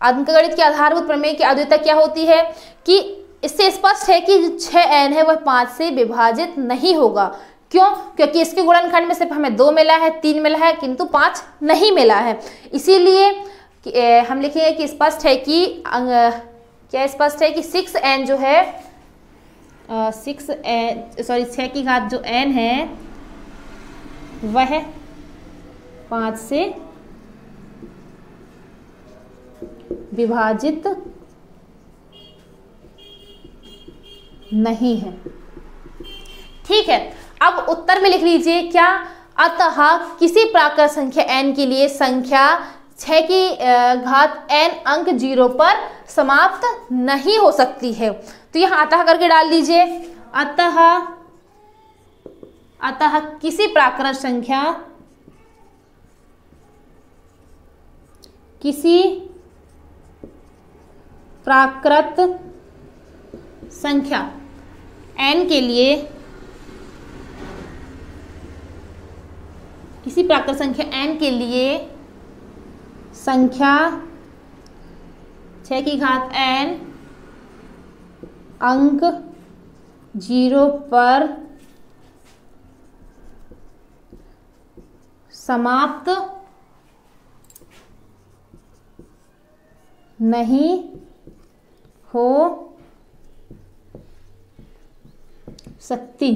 अंकगणित की आधारभूत प्रमेय की अद्विता क्या होती है कि इससे स्पष्ट है कि 6n है वह 5 से विभाजित नहीं होगा। क्यों? क्योंकि इसके गुणनखंड में सिर्फ हमें 2 मिला है, 3 मिला है, किंतु 5 नहीं मिला है। इसीलिए हम लिखेंगे कि स्पष्ट है कि क्या स्पष्ट है कि 6n जो है 6 की घात जो n है वह 5 से विभाजित नहीं है। ठीक है, अब उत्तर में लिख लीजिए क्या? अतः किसी प्राकृत संख्या n के लिए संख्या 6 की घात n अंक 0 पर समाप्त नहीं हो सकती है। तो यहाँ अतः करके डाल दीजिए। अतः किसी प्राकृत संख्या n के लिए संख्या 6 की घात n अंक 0 पर समाप्त नहीं हो सकती।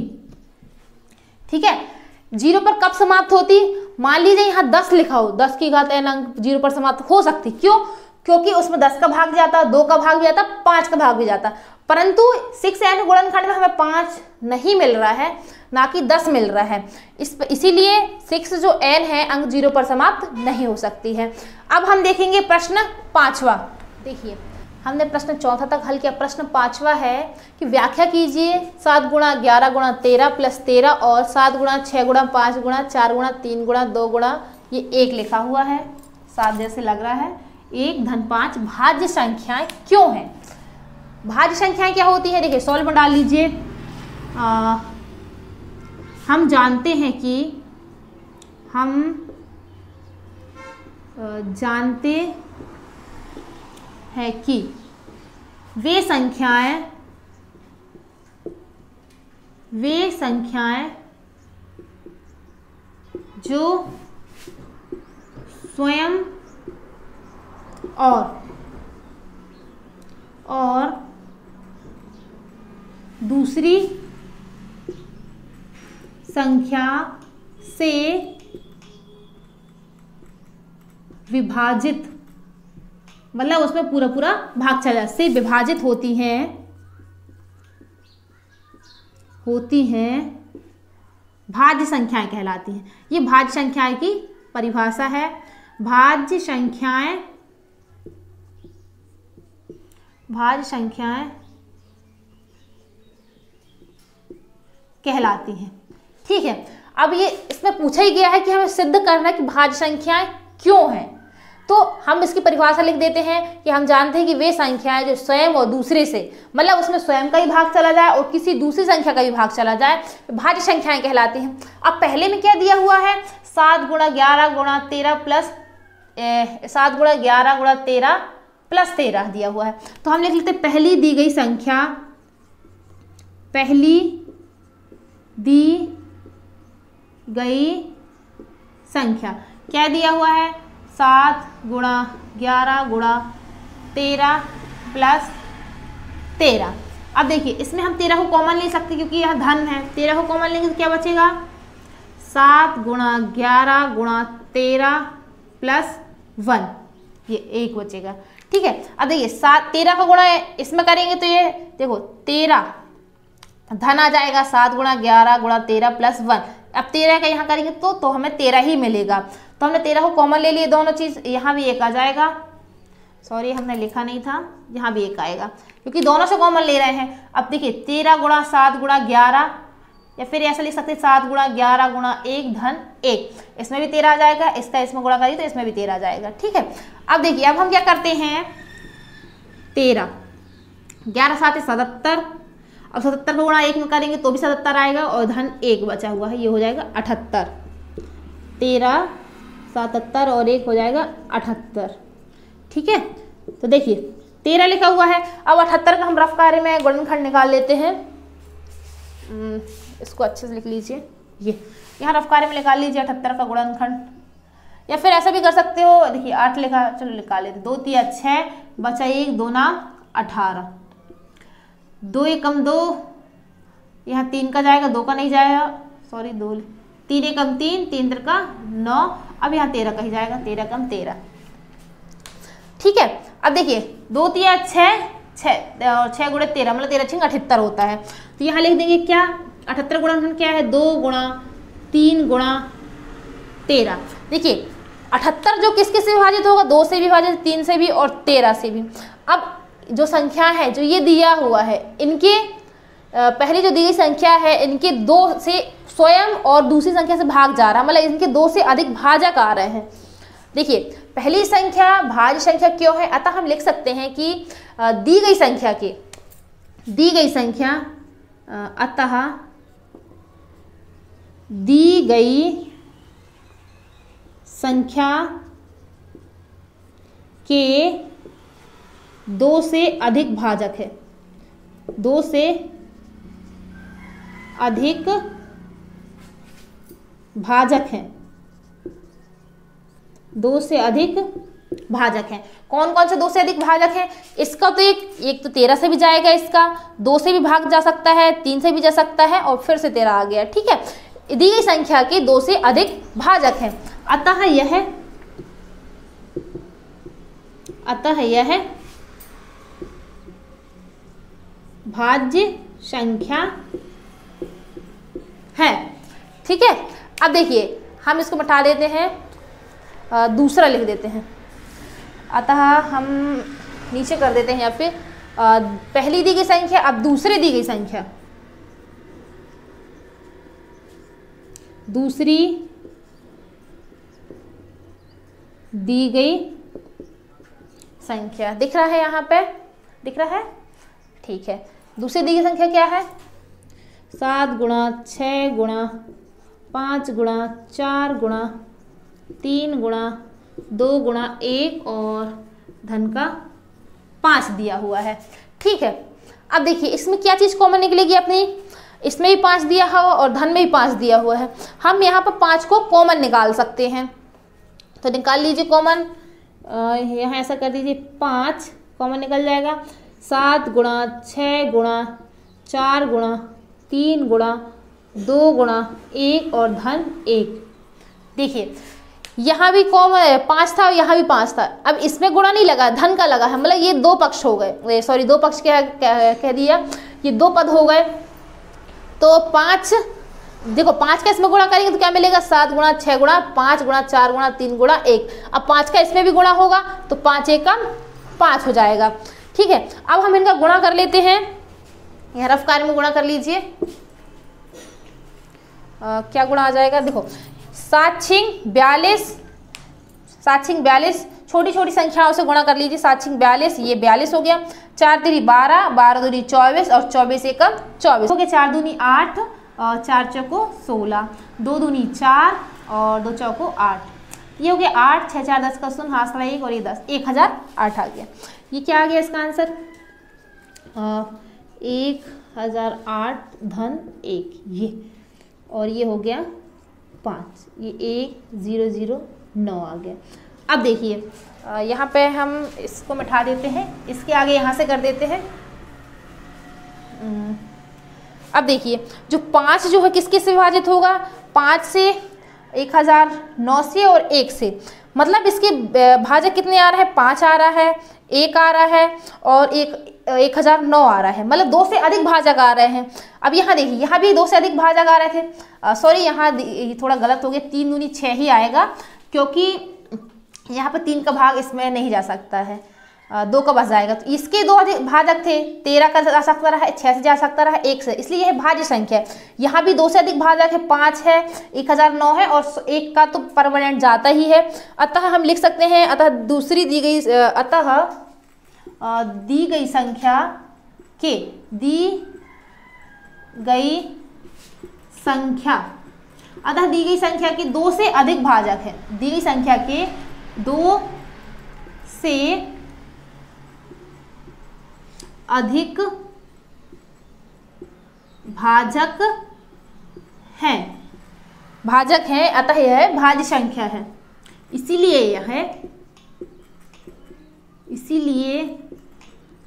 ठीक है, 0 पर कब समाप्त होती? मान लीजिए यहाँ 10 लिखा हो, 10 की घात n अंक 0 पर समाप्त हो सकती। क्यों? क्योंकि उसमें 10 का भाग जाता, 2 का भाग भी जाता, 5 का भाग भी जाता, परंतु 6n गुणनखंड में हमें 5 नहीं मिल रहा है, ना कि 10 मिल रहा है। इसीलिए 6 जो n है अंक 0 पर समाप्त नहीं हो सकती है। अब हम देखेंगे प्रश्न 5वां। देखिए, हमने प्रश्न 4 तक हल किया। प्रश्न 5वां है कि व्याख्या कीजिए 7 गुणा 11 गुणा 13 प्लस 13 और 7 गुणा 6 गुणा 5 गुणा 4 गुणा 3 गुणा 2 गुणा ये 1 लिखा हुआ है, 7 जैसे लग रहा है, 1 धन 5 भाज्य संख्याएं क्यों हैं? भाज्य संख्याएं क्या होती है? देखिए, सॉल्व में डाल लीजिए। हम जानते हैं कि वे संख्याएं जो स्वयं और दूसरी संख्या से विभाजित, मतलब उसमें पूरा पूरा भाग चला जाए, से विभाजित होती हैं भाज्य संख्याएं कहलाती हैं। ये भाज्य संख्याएं की परिभाषा है। भाज्य संख्याएं कहलाती हैं। ठीक है, अब ये इसमें पूछा ही गया है कि हमें सिद्ध करना है कि भाज्य संख्याएं क्यों हैं। तो हम इसकी परिभाषा लिख देते हैं कि हम जानते हैं कि वे संख्याएं जो स्वयं और दूसरे से, मतलब उसमें स्वयं का ही भाग चला जाए और किसी दूसरी संख्या का भी भाग चला जाए, भाज्य संख्याएं कहलाती हैं। अब पहले में क्या दिया हुआ है? 7 गुणा 11 गुणा 13 प्लस 7 गुणा 11 गुणा 13 प्लस 13 दिया हुआ है। तो हम लिख लेते हैं पहली दी गई संख्या क्या दिया हुआ है? 7 गुणा 11 गुणा 13 प्लस 13। अब देखिए इसमें हम 13 को कॉमन ले सकते क्योंकि यह धन है। 13 को कॉमन लेंगे तो क्या बचेगा, 7 गुणा 11 गुणा 13 प्लस 1, ये 1 बचेगा। ठीक है, अब देखिए 13 का गुणा इसमें करेंगे तो ये देखो 13 धन आ जाएगा, 7 गुणा 11 गुणा 13 प्लस 1। अब 13 का यहाँ करेंगे तो हमें 13 ही मिलेगा। तो हमने 13 को कॉमन ले लिए दोनों चीज, यहाँ भी 1 आ जाएगा। सॉरी हमने लिखा नहीं था, यहाँ भी 1 आएगा क्योंकि दोनों से कॉमन ले रहे हैं। अब देखिए 13 गुणा 7 गुणा 11, या फिर ऐसा लिख सकते हैं 7 गुणा 11 गुणा 1 धन 1, इसमें भी 13 आ जाएगा। इसका इसमें गुणा करिए तो इसमें भी 13 आ जाएगा। ठीक है, अब देखिए अब हम क्या करते हैं, 13 11 7 77, अब 77 को गुणा 1 में करेंगे तो भी 77 आएगा और धन 1 बचा हुआ है, ये हो जाएगा 78। 13 77 और 1 हो जाएगा 78। ठीक है, तो देखिए 13 लिखा हुआ है। अब 78 का हम रफ कार्य में गुणनखंड निकाल लेते हैं। इसको अच्छे से लिख लीजिए, ये यहाँ रफ कार्य में निकाल लीजिए 78 का गुणनखंड, या फिर ऐसा भी कर सकते हो। देखिए 8 लिखा, चलो निकाल लेते। 2 3 6 बचा 1 2 9 18, 2 एकम 2, यहाँ 3 का जाएगा, 2 का नहीं जाएगा, सॉरी 2, 3 एकम 3, 3 3 का 9, अब यहाँ 13 का ही जाएगा, 13 कम 13। ठीक है, अब देखिए 2 3 6 और 6 गुणे 13 मतलब 13 6 78 होता है। तो यहाँ लिख देंगे क्या, 78 गुणनखंड क्या है, 2 गुणा 3 गुणा 13। देखिए 78 जो किस किस से विभाजित होगा, 2 से विभाजित, 3 से भी और 13 से भी। अब जो संख्या है जो ये दिया हुआ है, इनके पहले जो दी गई संख्या है इनके 2 से स्वयं और दूसरी संख्या से भाग जा रहा है, मतलब इनके 2 से अधिक भाजक आ रहे हैं। देखिए पहली संख्या भाज्य संख्या क्यों है, अतः हम लिख सकते हैं कि दी गई संख्या अतः दी गई संख्या के 2 से अधिक भाजक है, 2 से अधिक भाजक हैं, 2 से अधिक भाजक हैं। कौन कौन से 2 से अधिक भाजक हैं, इसका तो एक तो 13 से भी जाएगा, इसका 2 से भी भाग जा सकता है, 3 से भी जा सकता है और फिर से 13 आ गया। ठीक है, दी गई संख्या के 2 से अधिक भाजक हैं, अतः यह भाज्य संख्या है। ठीक है, अब देखिए हम इसको मिटा देते हैं, दूसरा लिख देते हैं। अतः हम नीचे कर देते हैं या फिर पहली दी गई संख्या, अब दूसरी दी गई संख्या, दूसरी दी गई संख्या दिख रहा है, यहाँ पे दिख रहा है। ठीक है, दूसरी दी गई संख्या क्या है, 7 गुणा 6 गुणा 5 गुणा 4 गुणा 3 गुणा 2 गुणा 1 और धन का 5 दिया हुआ है। ठीक है, अब देखिए इसमें क्या चीज़ कॉमन निकलेगी अपनी, इसमें भी 5 दिया हुआ और धन में भी 5 दिया हुआ है। हम यहाँ पर 5 को कॉमन निकाल सकते हैं, तो निकाल लीजिए कॉमन। यहाँ ऐसा कर दीजिए, 5 कॉमन निकल जाएगा। 7 गुणा 6 गुणा 4 गुणा 3 गुणा 2 गुणा 1 और धन 1। देखिए यहाँ भी कॉमन 5 था, यहाँ भी 5 था। अब इसमें गुणा नहीं लगा, धन का लगा है, मतलब ये 2 पक्ष हो गए, सॉरी 2 पक्ष क्या कह दिया, ये 2 पद हो गए। तो 5 देखो 5 का इसमें गुणा करेंगे तो क्या मिलेगा, 7 गुणा 6 गुणा 5 गुणा 4 गुणा 3 गुणा 1। अब 5 का इसमें भी गुणा होगा तो 5 एकम 5 हो जाएगा। ठीक है, अब हम इनका गुणा कर लेते हैं, यहाँ रफ कार्य में गुणा कर लीजिए। क्या गुणा आ जाएगा, देखो 7 छिंग 42, छोटी छोटी संख्याओं से गुणा कर लीजिए। 7 छिंग 42, ये 42 हो गया। 4 तिरी 12, 12 दूनी 24 और 24 एकम 24 हो गया। 4 दूनी 8 और 4 चौको 16, 2 दूनी 4 और 2 चौको 8, ये हो गया 8, 6 4 10 का शून्य, हाथ सड़ा 1 और ये 10, 1008 आ गया। ये क्या आ गया इसका आंसर, 1008 धन 1, ये और ये हो गया 5, ये 1009 आ गया। अब देखिए यहाँ पे हम इसको मिटा देते हैं, इसके आगे यहाँ से कर देते हैं अब देखिए जो 5 जो है किसके से विभाजित होगा, 5 से, 1009 से और 1 से, मतलब इसके भाजक कितने आ रहा है, 5 आ रहा है, 1 आ रहा है और 1009 आ रहा है, मतलब 2 से अधिक भाजक आ रहे हैं। अब यहाँ देखिए यहाँ भी 2 से अधिक भाजक आ रहे थे, सॉरी यहाँ थोड़ा गलत हो गया, 3 दूनी 6 ही आएगा, क्योंकि यहाँ पर 3 का भाग इसमें नहीं जा सकता है, 2 का बच जाएगा। तो इसके 2 अधिक भाजक थे, 13 का जा सकता रहा, 6 से जा सकता रहा, 1 से, इसलिए यह भाज्य संख्या है। यहाँ भी 2 से अधिक भाजक है, 5 है, 1009 है और 1 का तो परमानेंट जाता ही है। अतः हम लिख सकते हैं, अतः दूसरी दी गई, अतः दी गई संख्या के, अतः दी गई संख्या के 2 से अधिक भाजक है, दी गई संख्या के 2 से अधिक भाजक हैं, अतः यह भाज्य संख्या है, इसीलिए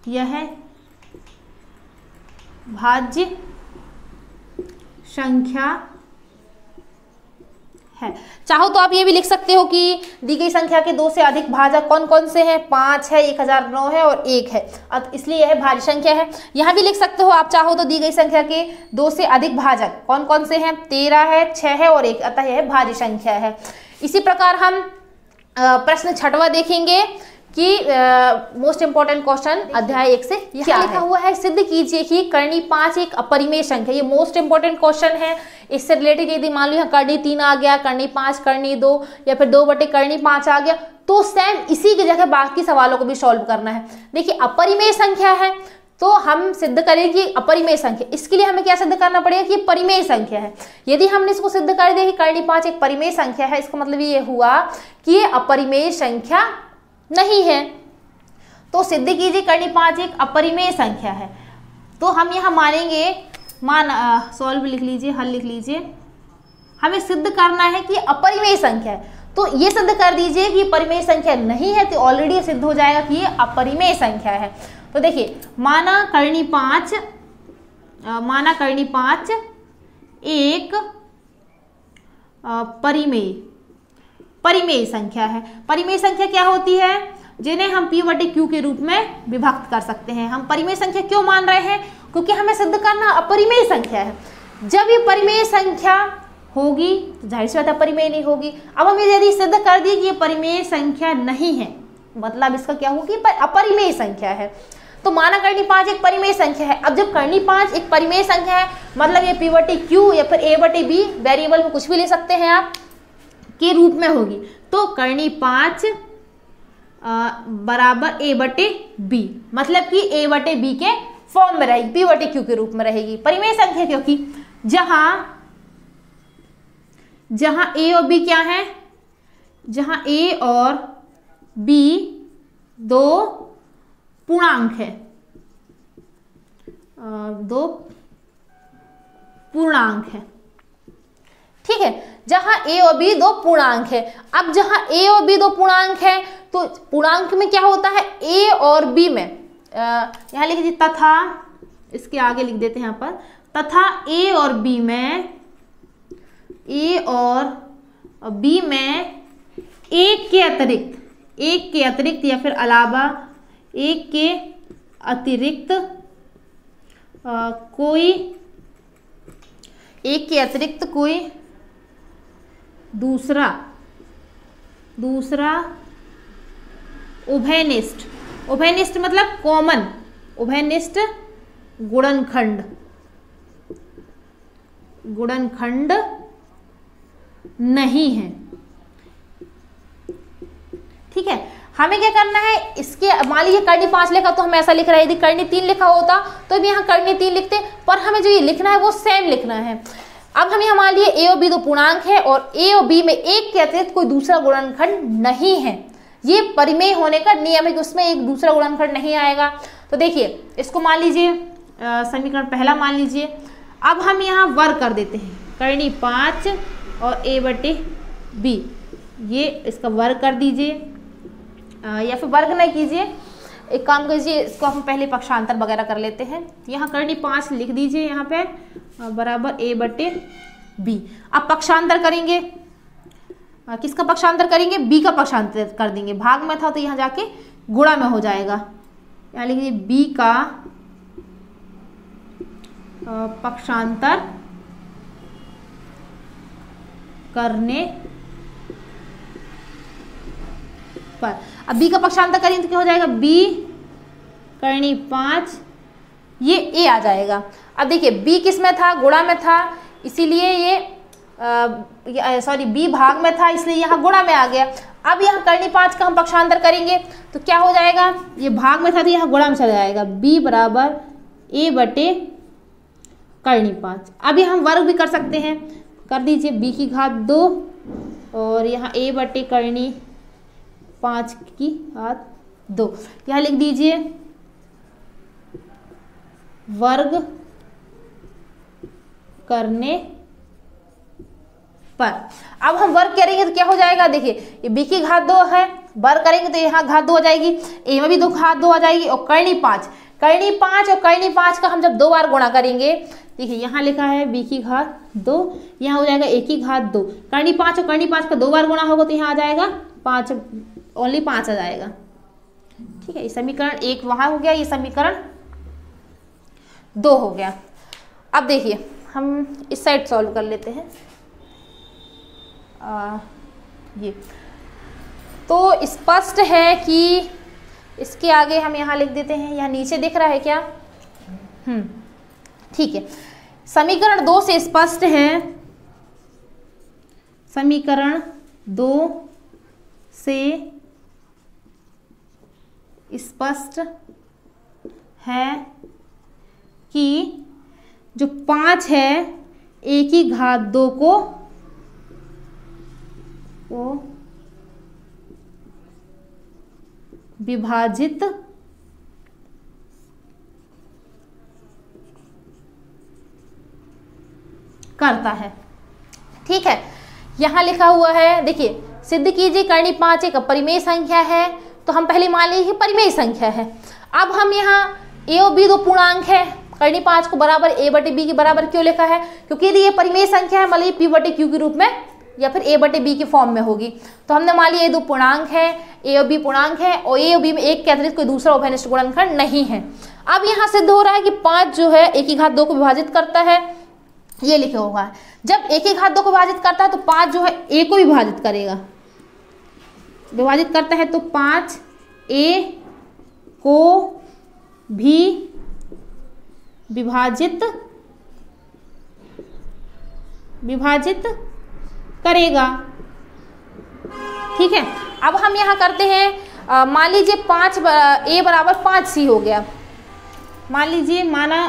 यह भाज्य संख्या है। चाहो तो आप ये भी लिख सकते हो कि दी गई संख्या के 2 से अधिक भाजक कौन कौन से हैं, 5 है, 1009 है और 1 है, इसलिए यह भाज्य संख्या है। यहाँ भी लिख सकते हो आप चाहो तो दी गई संख्या के 2 से अधिक भाजक कौन कौन से हैं, 13 है, 6 है और 1, अतः यह भाज्य संख्या है। इसी प्रकार हम प्रश्न 6वां देखेंगे कि मोस्ट इंपॉर्टेंट क्वेश्चन अध्याय 1 से क्या लिखा हुआ है, सिद्ध कीजिए कि कर्णी 5 एक अपरिमेय संख्या। ये मोस्ट इंपॉर्टेंट क्वेश्चन है। इससे रिलेटेड यदि मान लो यहाँ कर्णी 3 आ गया, कर्णी 5, कर्णी 2 या फिर 2/कर्णी 5 आ गया, तो सेम इसी की जगह बाकी सवालों को भी सॉल्व करना है। देखिए अपरिमेय संख्या है तो हम सिद्ध करें कि अपरिमेय संख्या, इसके लिए हमें क्या सिद्ध करना पड़ेगा कि परिमेय संख्या है। यदि हमने इसको सिद्ध कर दिया कि कर्णी 5 एक परिमेय संख्या है, इसका मतलब ये हुआ कि ये अपरिमेय संख्या नहीं है। तो सिद्ध कीजिए कर्णी 5 एक अपरिमेय संख्या है। तो हम यहाँ मानेंगे, सॉल्व लिख लीजिए, हल लिख लीजिए, हमें सिद्ध करना है कि अपरिमेय संख्या है। तो ये सिद्ध कर दीजिए कि परिमेय संख्या नहीं है, तो ऑलरेडी सिद्ध हो जाएगा कि ये अपरिमेय संख्या है। तो देखिए माना कर्णी 5 एक परिमेय संख्या है। परिमेय संख्या क्या होती है, जिन्हें हम P/Q के रूप में विभक्त कर सकते हैं। हम परिमेय संख्या क्यों मान रहे हैं, क्योंकि हमें सिद्ध करना अपरिमेय संख्या है। जब ये परिमेय संख्या होगी तो जाहिर सी बात है परिमेय नहीं होगी। अब हम यदि सिद्ध कर दिए कि ये परिमेय संख्या नहीं है, मतलब इसका क्या होगी, अपरिमेय संख्या है। तो माना कर्णी 5 एक परिमेय संख्या है। अब जब कर्णी 5 एक परिमेय संख्या है, मतलब ये P/Q या फिर A/B वेरिएबल में कुछ भी ले सकते हैं आप के रूप में होगी। तो कर्णी 5 बराबर A/B, मतलब कि A/B के फॉर्म में रहेगी, P/Q के रूप में रहेगी। परिमेय संख्या क्योंकि जहां A और B क्या है, जहां A और B दो पूर्णांक है, ठीक है, जहां A और B दो पूर्णांक है। अब जहां A और B दो पूर्णांक है तो पूर्णांक में क्या होता है, A और B में यहां लिख दीजिए तथा, इसके आगे लिख देते हैं यहाँ पर, तथा A और B में एक के अतिरिक्त या फिर अलावा एक के अतिरिक्त कोई दूसरा उभयनिष्ठ मतलब कॉमन उभयनिष्ठ गुणनखंड नहीं है। ठीक है, हमें क्या करना है, इसके मान लीजिए कर्णी 5 लिखा तो हम ऐसा लिख रहे हैं, यदि कर्णी 3 लिखा होता तो भी यहाँ कर्णी 3 लिखते, पर हमें जो ये लिखना है वो सेम लिखना है। अब हम यहाँ मान लिए A और B दो पूर्णांक है और A और B में एक के अतिरिक्त कोई दूसरा गुणनखंड नहीं है। ये परिमेय होने का नियम है कि उसमें एक दूसरा गुणनखंड नहीं आएगा। तो देखिए इसको मान लीजिए समीकरण पहला मान लीजिए। अब हम यहाँ वर्ग कर देते हैं, कर्णी 5 और A/B, ये इसका वर्ग कर दीजिए या फिर वर्ग नहीं कीजिए, एक काम कीजिए, इसको हम पहले पक्षांतर वगैरह कर लेते हैं। यहाँ करनी 5 लिख दीजिए यहाँ पे बराबर a बटे b। अब पक्षांतर करेंगे, किसका पक्षांतर करेंगे? b का पक्षांतर कर देंगे। भाग में था तो यहाँ जाके गुणा में हो जाएगा। यहाँ लिख दीजिए b का पक्षांतर करने पर। अब b का पक्षांतर करेंगे तो क्या हो जाएगा? b करनी 5, ये a आ जाएगा। अब देखिए b किस में था? गुणा में था, इसीलिए ये b भाग में था, इसलिए यहाँ गुणा में आ गया। अब यहाँ करनी 5 का हम पक्षांतर करेंगे तो क्या हो जाएगा? ये भाग में था तो यहाँ गुणा में चला जाएगा। b बराबर a बटे करनी 5। अभी हम वर्ग भी कर सकते हैं, कर दीजिए b की घात 2 और यहाँ a बटे करनी 5 की घात 2। यहाँ लिख दीजिए वर्ग करने पर। अब हम वर्ग करेंगे तो क्या हो जाएगा? देखिए ये b की घात 2 है, वर्ग करेंगे तो यहाँ घात 2 आ जाएगी, a में भी 2 घात 2 आ जाएगी, और करनी 5 और करनी 5 का हम जब 2 बार गुणा करेंगे, देखिए यहाँ लिखा है b की घात 2, यहाँ हो जाएगा a की घात 2। करनी 5 और करनी 5 का 2 बार गुणा होगा तो यहाँ आ जाएगा 5, ओनली 5 आ जाएगा। ठीक है, ये समीकरण 1 वहाँ हो गया, ये समीकरण 2 हो गया। अब देखिए हम इस साइड सॉल्व कर लेते हैं। ये तो स्पष्ट है कि इसके आगे हम यहाँ लिख देते हैं, यहाँ नीचे दिख रहा है क्या? ठीक है, समीकरण 2 से स्पष्ट है, समीकरण 2 से स्पष्ट है कि जो 5 है a की घात 2 को विभाजित करता है। ठीक है, यहां लिखा हुआ है, देखिए सिद्ध कीजिए करनी 5 एक अपरिमेय संख्या है, तो हम पहले मान लीजिए परिमेय संख्या है। अब हम यहाँ a और b 2 पूर्णांक है, करनी 5 को बराबर a बटे b के बराबर क्यों लिखा है? क्योंकि यदि ये परिमेय संख्या है, मतलब p बटे q के रूप में या फिर a बटे b के फॉर्म में होगी, तो हमने मान लिया ये 2 पूर्णांक है, a और b पूर्णांक है, और a और b में एक के अतिरिक्त कोई दूसरा उभयनिष्ठ गुणनखंड नहीं है। अब यहाँ सिद्ध हो रहा है कि 5 जो है a की घात 2 को विभाजित करता है, ये लिखा हुआ है। जब a की घात 2 को विभाजित करता है तो 5 जो है a को विभाजित करेगा, विभाजित करता है तो 5 a को भी विभाजित करेगा। ठीक है, अब हम यहाँ करते हैं, मान लीजिए 5 a बराबर 5c हो गया। मान लीजिए माना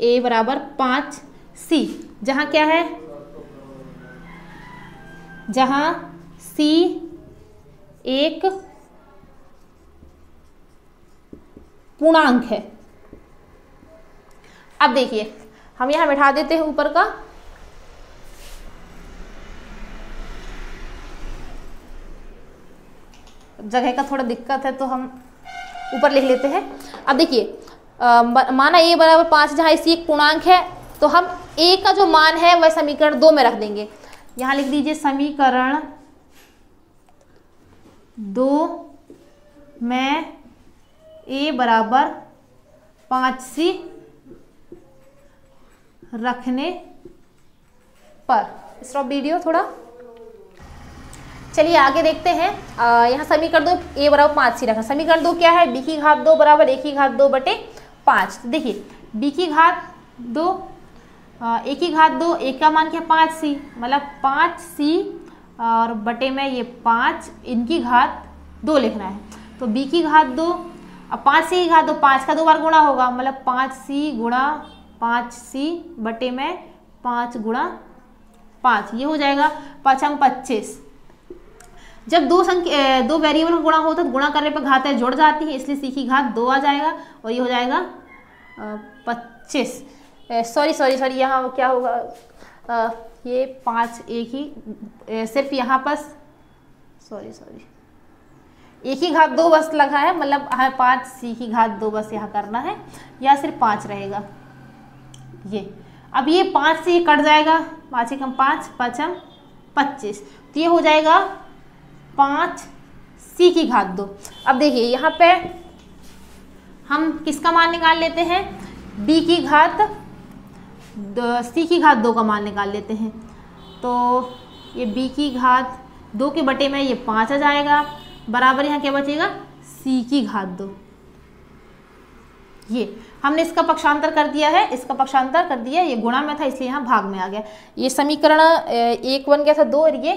a बराबर 5c, जहाँ क्या है, जहाँ c एक पूर्णांक है। अब देखिए हम यहाँ बैठा देते हैं ऊपर का, जगह का थोड़ा दिक्कत है तो हम ऊपर लिख लेते हैं। अब देखिए माना a बराबर 5, जहाँ इसी एक पूर्णांक है, तो हम a का जो मान है वह समीकरण 2 में रख देंगे। यहाँ लिख दीजिए समीकरण 2 में a बराबर 5c रखने पर। स्टॉप वीडियो थोड़ा, चलिए आगे देखते हैं। यहाँ समीकरण 2 a बराबर 5c रखना। समीकरण 2 क्या है? b की घात 2 बराबर a की घात 2 बटे 5। देखिए b की घात 2 a की घात 2, a का मान क्या? 5c, मतलब 5c और बटे में ये 5, इनकी घात 2 लिखना है। तो b की घात 2, अब 5c की घात 2, 5 का 2 बार गुणा होगा, मतलब 5c गुणा 5c बटे में 5 गुणा 5, ये हो जाएगा 5 25। जब दो वेरिएबल का गुणा होता है तो गुणा करने पर घातें जुड़ जाती है, इसलिए c की घात 2 आ जाएगा और ये हो जाएगा 25। सॉरी यहाँ क्या होगा, ये 5 एक ही, सिर्फ यहाँ पर सॉरी एक ही घात 2 बस लगा है, मतलब हमें 5 c की घात 2 बस यहाँ करना है, या सिर्फ 5 रहेगा ये। अब ये 5 से ये कट जाएगा, 5 एकम 5, 5 हम 25, तो ये हो जाएगा 5 c की घात 2। अब देखिए यहाँ पे हम किसका मान निकाल लेते हैं, b की घात c की घात 2 का मान निकाल लेते हैं। तो ये b की घात 2 के बटे में ये 5 आ जाएगा, बराबर यहाँ क्या बचेगा, c की घात 2। ये हमने इसका पक्षांतर कर दिया है, इसका पक्षांतर कर दिया, ये गुणा में था इसलिए यहाँ भाग में आ गया। ये समीकरण 1 बन गया था 2 और ये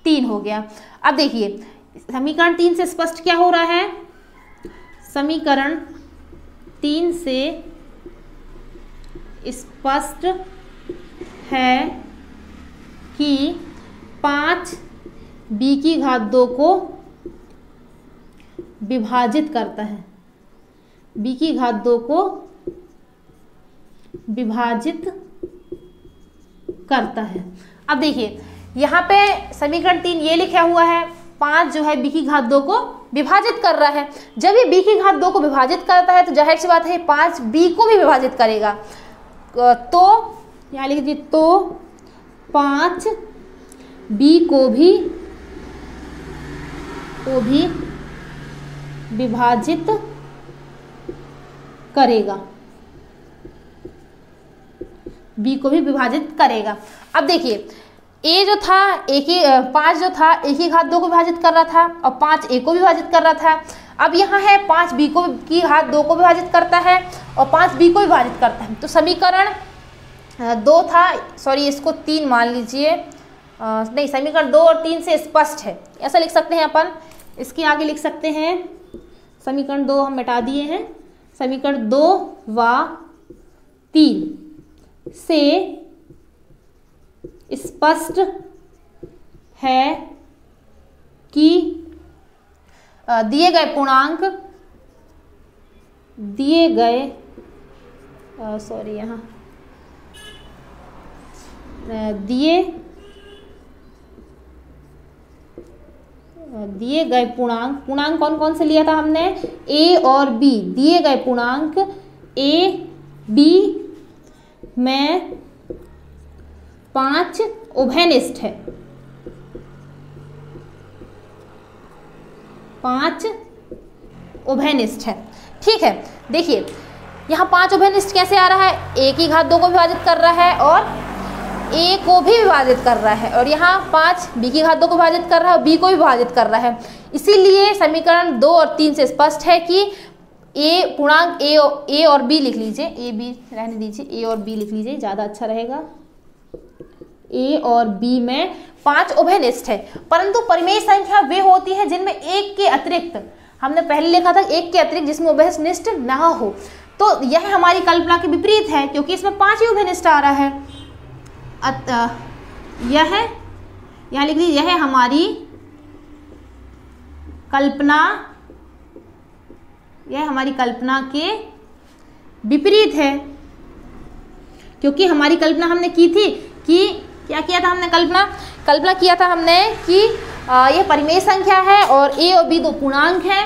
3 हो गया। अब देखिए समीकरण 3 से स्पष्ट क्या हो रहा है, समीकरण 3 से स्पष्ट है कि 5 b की घात 2 को विभाजित करता है, b की घात 2 को विभाजित करता है। अब देखिए यहाँ पे समीकरण 3 ये लिखा हुआ है, 5 जो है b की घात 2 को विभाजित कर रहा है। जब ये b की घात 2 को विभाजित करता है तो जाहिर सी बात है 5 b को भी विभाजित करेगा। तो यहाँ लिख दीजिए, तो 5 b को भी विभाजित करेगा, b को भी विभाजित करेगा। अब देखिए a जो था एक ही 5 जो था एक ही घात 2 को विभाजित कर रहा था और 5 a को विभाजित कर रहा था। अब यहाँ है 5 b को की घात 2 को विभाजित करता है और 5 b को विभाजित करता है। तो समीकरण 2 था, सॉरी इसको 3 मान लीजिए, नहीं समीकरण 2 और 3 से स्पष्ट है, ऐसा लिख सकते हैं अपन। इसके आगे लिख सकते हैं समीकरण 2 हम मिटा दिए हैं, समीकरण 2 व 3 से स्पष्ट है कि दिए गए पूर्णांक दिए गए पूर्णांक कौन कौन से लिया था हमने, a और b, दिए गए पूर्णांक a b में 5 उभयनिष्ठ है, 5 उभयनिष्ठ है। ठीक है, देखिए यहाँ 5 उभयनिष्ठ कैसे आ रहा है, a की घात 2 को विभाजित कर रहा है और a को भी विभाजित कर रहा है, और यहाँ 5 b की घात 2 को विभाजित कर रहा है और b को भी विभाजित कर रहा है। इसीलिए समीकरण 2 और 3 से स्पष्ट है कि a पूर्णांक a और b लिख लीजिए, a b रहने दीजिए, a और b लिख लीजिए, ज़्यादा अच्छा रहेगा। a और b में 5 उभयनिष्ठ है, परंतु परिमेय संख्या वे होती है जिनमें एक के अतिरिक्त, हमने पहले लिखा था एक के अतिरिक्त जिसमें उभयनिष्ठ ना हो। तो यह हमारी कल्पना के विपरीत है क्योंकि इसमें 5 ही उभयनिष्ठ आ रहा है। यह यहाँ लिख लीजिए, यह हमारी कल्पना के विपरीत है, क्योंकि हमारी कल्पना हमने की थी कि क्या किया था हमने, कल्पना किया था हमने कि यह परिमेय संख्या है और a और b 2 पूर्णांक है,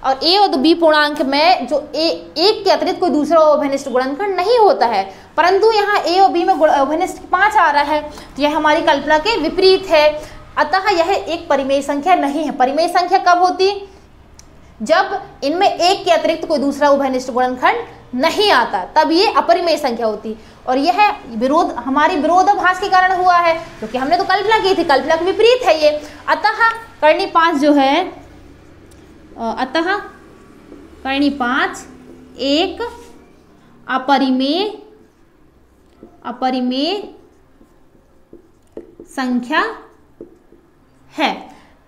और a और b पूर्णांक में जो एक के अतिरिक्त कोई दूसरा उभयनिष्ठ गुणनखंड नहीं होता है, परंतु यहाँ a और b में उभयनिष्ठ 5 आ रहा है, तो यह हमारी कल्पना के विपरीत है। अतः यह एक परिमेय संख्या नहीं है। परिमेय संख्या कब होती, जब इनमें एक के अतिरिक्त कोई दूसरा उभयनिष्ठ गुणनखंड नहीं आता, तब ये अपरिमेय संख्या होती। और यह हमारी विरोधाभास के कारण हुआ है, क्योंकि हमने तो कल्पना की थी, कल्पना के विपरीत है ये। अतः करनी 5 जो है, अतः करनी 5 एक अपरिमेय संख्या है।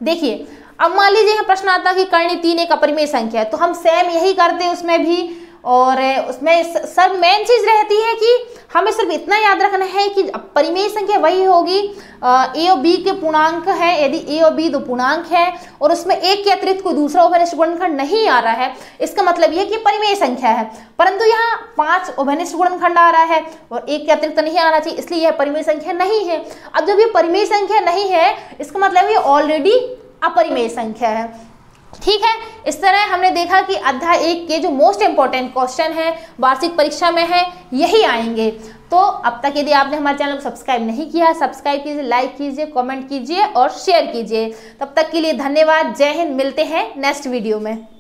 देखिए अब मान लीजिए यहाँ प्रश्न आता है कि करनी 3 एक अपरिमेय संख्या है, तो हम सेम यही करते हैं उसमें भी, और उसमें सर मेन चीज रहती है कि हमें सिर्फ इतना याद रखना है कि परिमेय संख्या वही होगी, ए और बी के पूर्णांक है, यदि ए और बी दो पूर्णांक है और उसमें एक के अतिरिक्त कोई दूसरा उभयनिष्ठ गुणनखंड नहीं आ रहा है, इसका मतलब यह कि परिमेय संख्या है। परंतु यहाँ 5 उभयनिष्ठ गुणनखंड आ रहा है और एक के अतिरिक्त नहीं आना चाहिए, इसलिए यह परिमेय संख्या नहीं है। अब जब ये परिमेय संख्या नहीं है, इसका मतलब ये ऑलरेडी अपरिमेय संख्या है। ठीक है, इस तरह हमने देखा कि अध्याय 1 के जो मोस्ट इंपॉर्टेंट क्वेश्चन है वार्षिक परीक्षा में है यही आएंगे। तो अब तक यदि आपने हमारे चैनल को सब्सक्राइब नहीं किया, सब्सक्राइब कीजिए, लाइक कीजिए, कमेंट कीजिए और शेयर कीजिए। तब तक के लिए धन्यवाद। जय हिंद। मिलते हैं नेक्स्ट वीडियो में।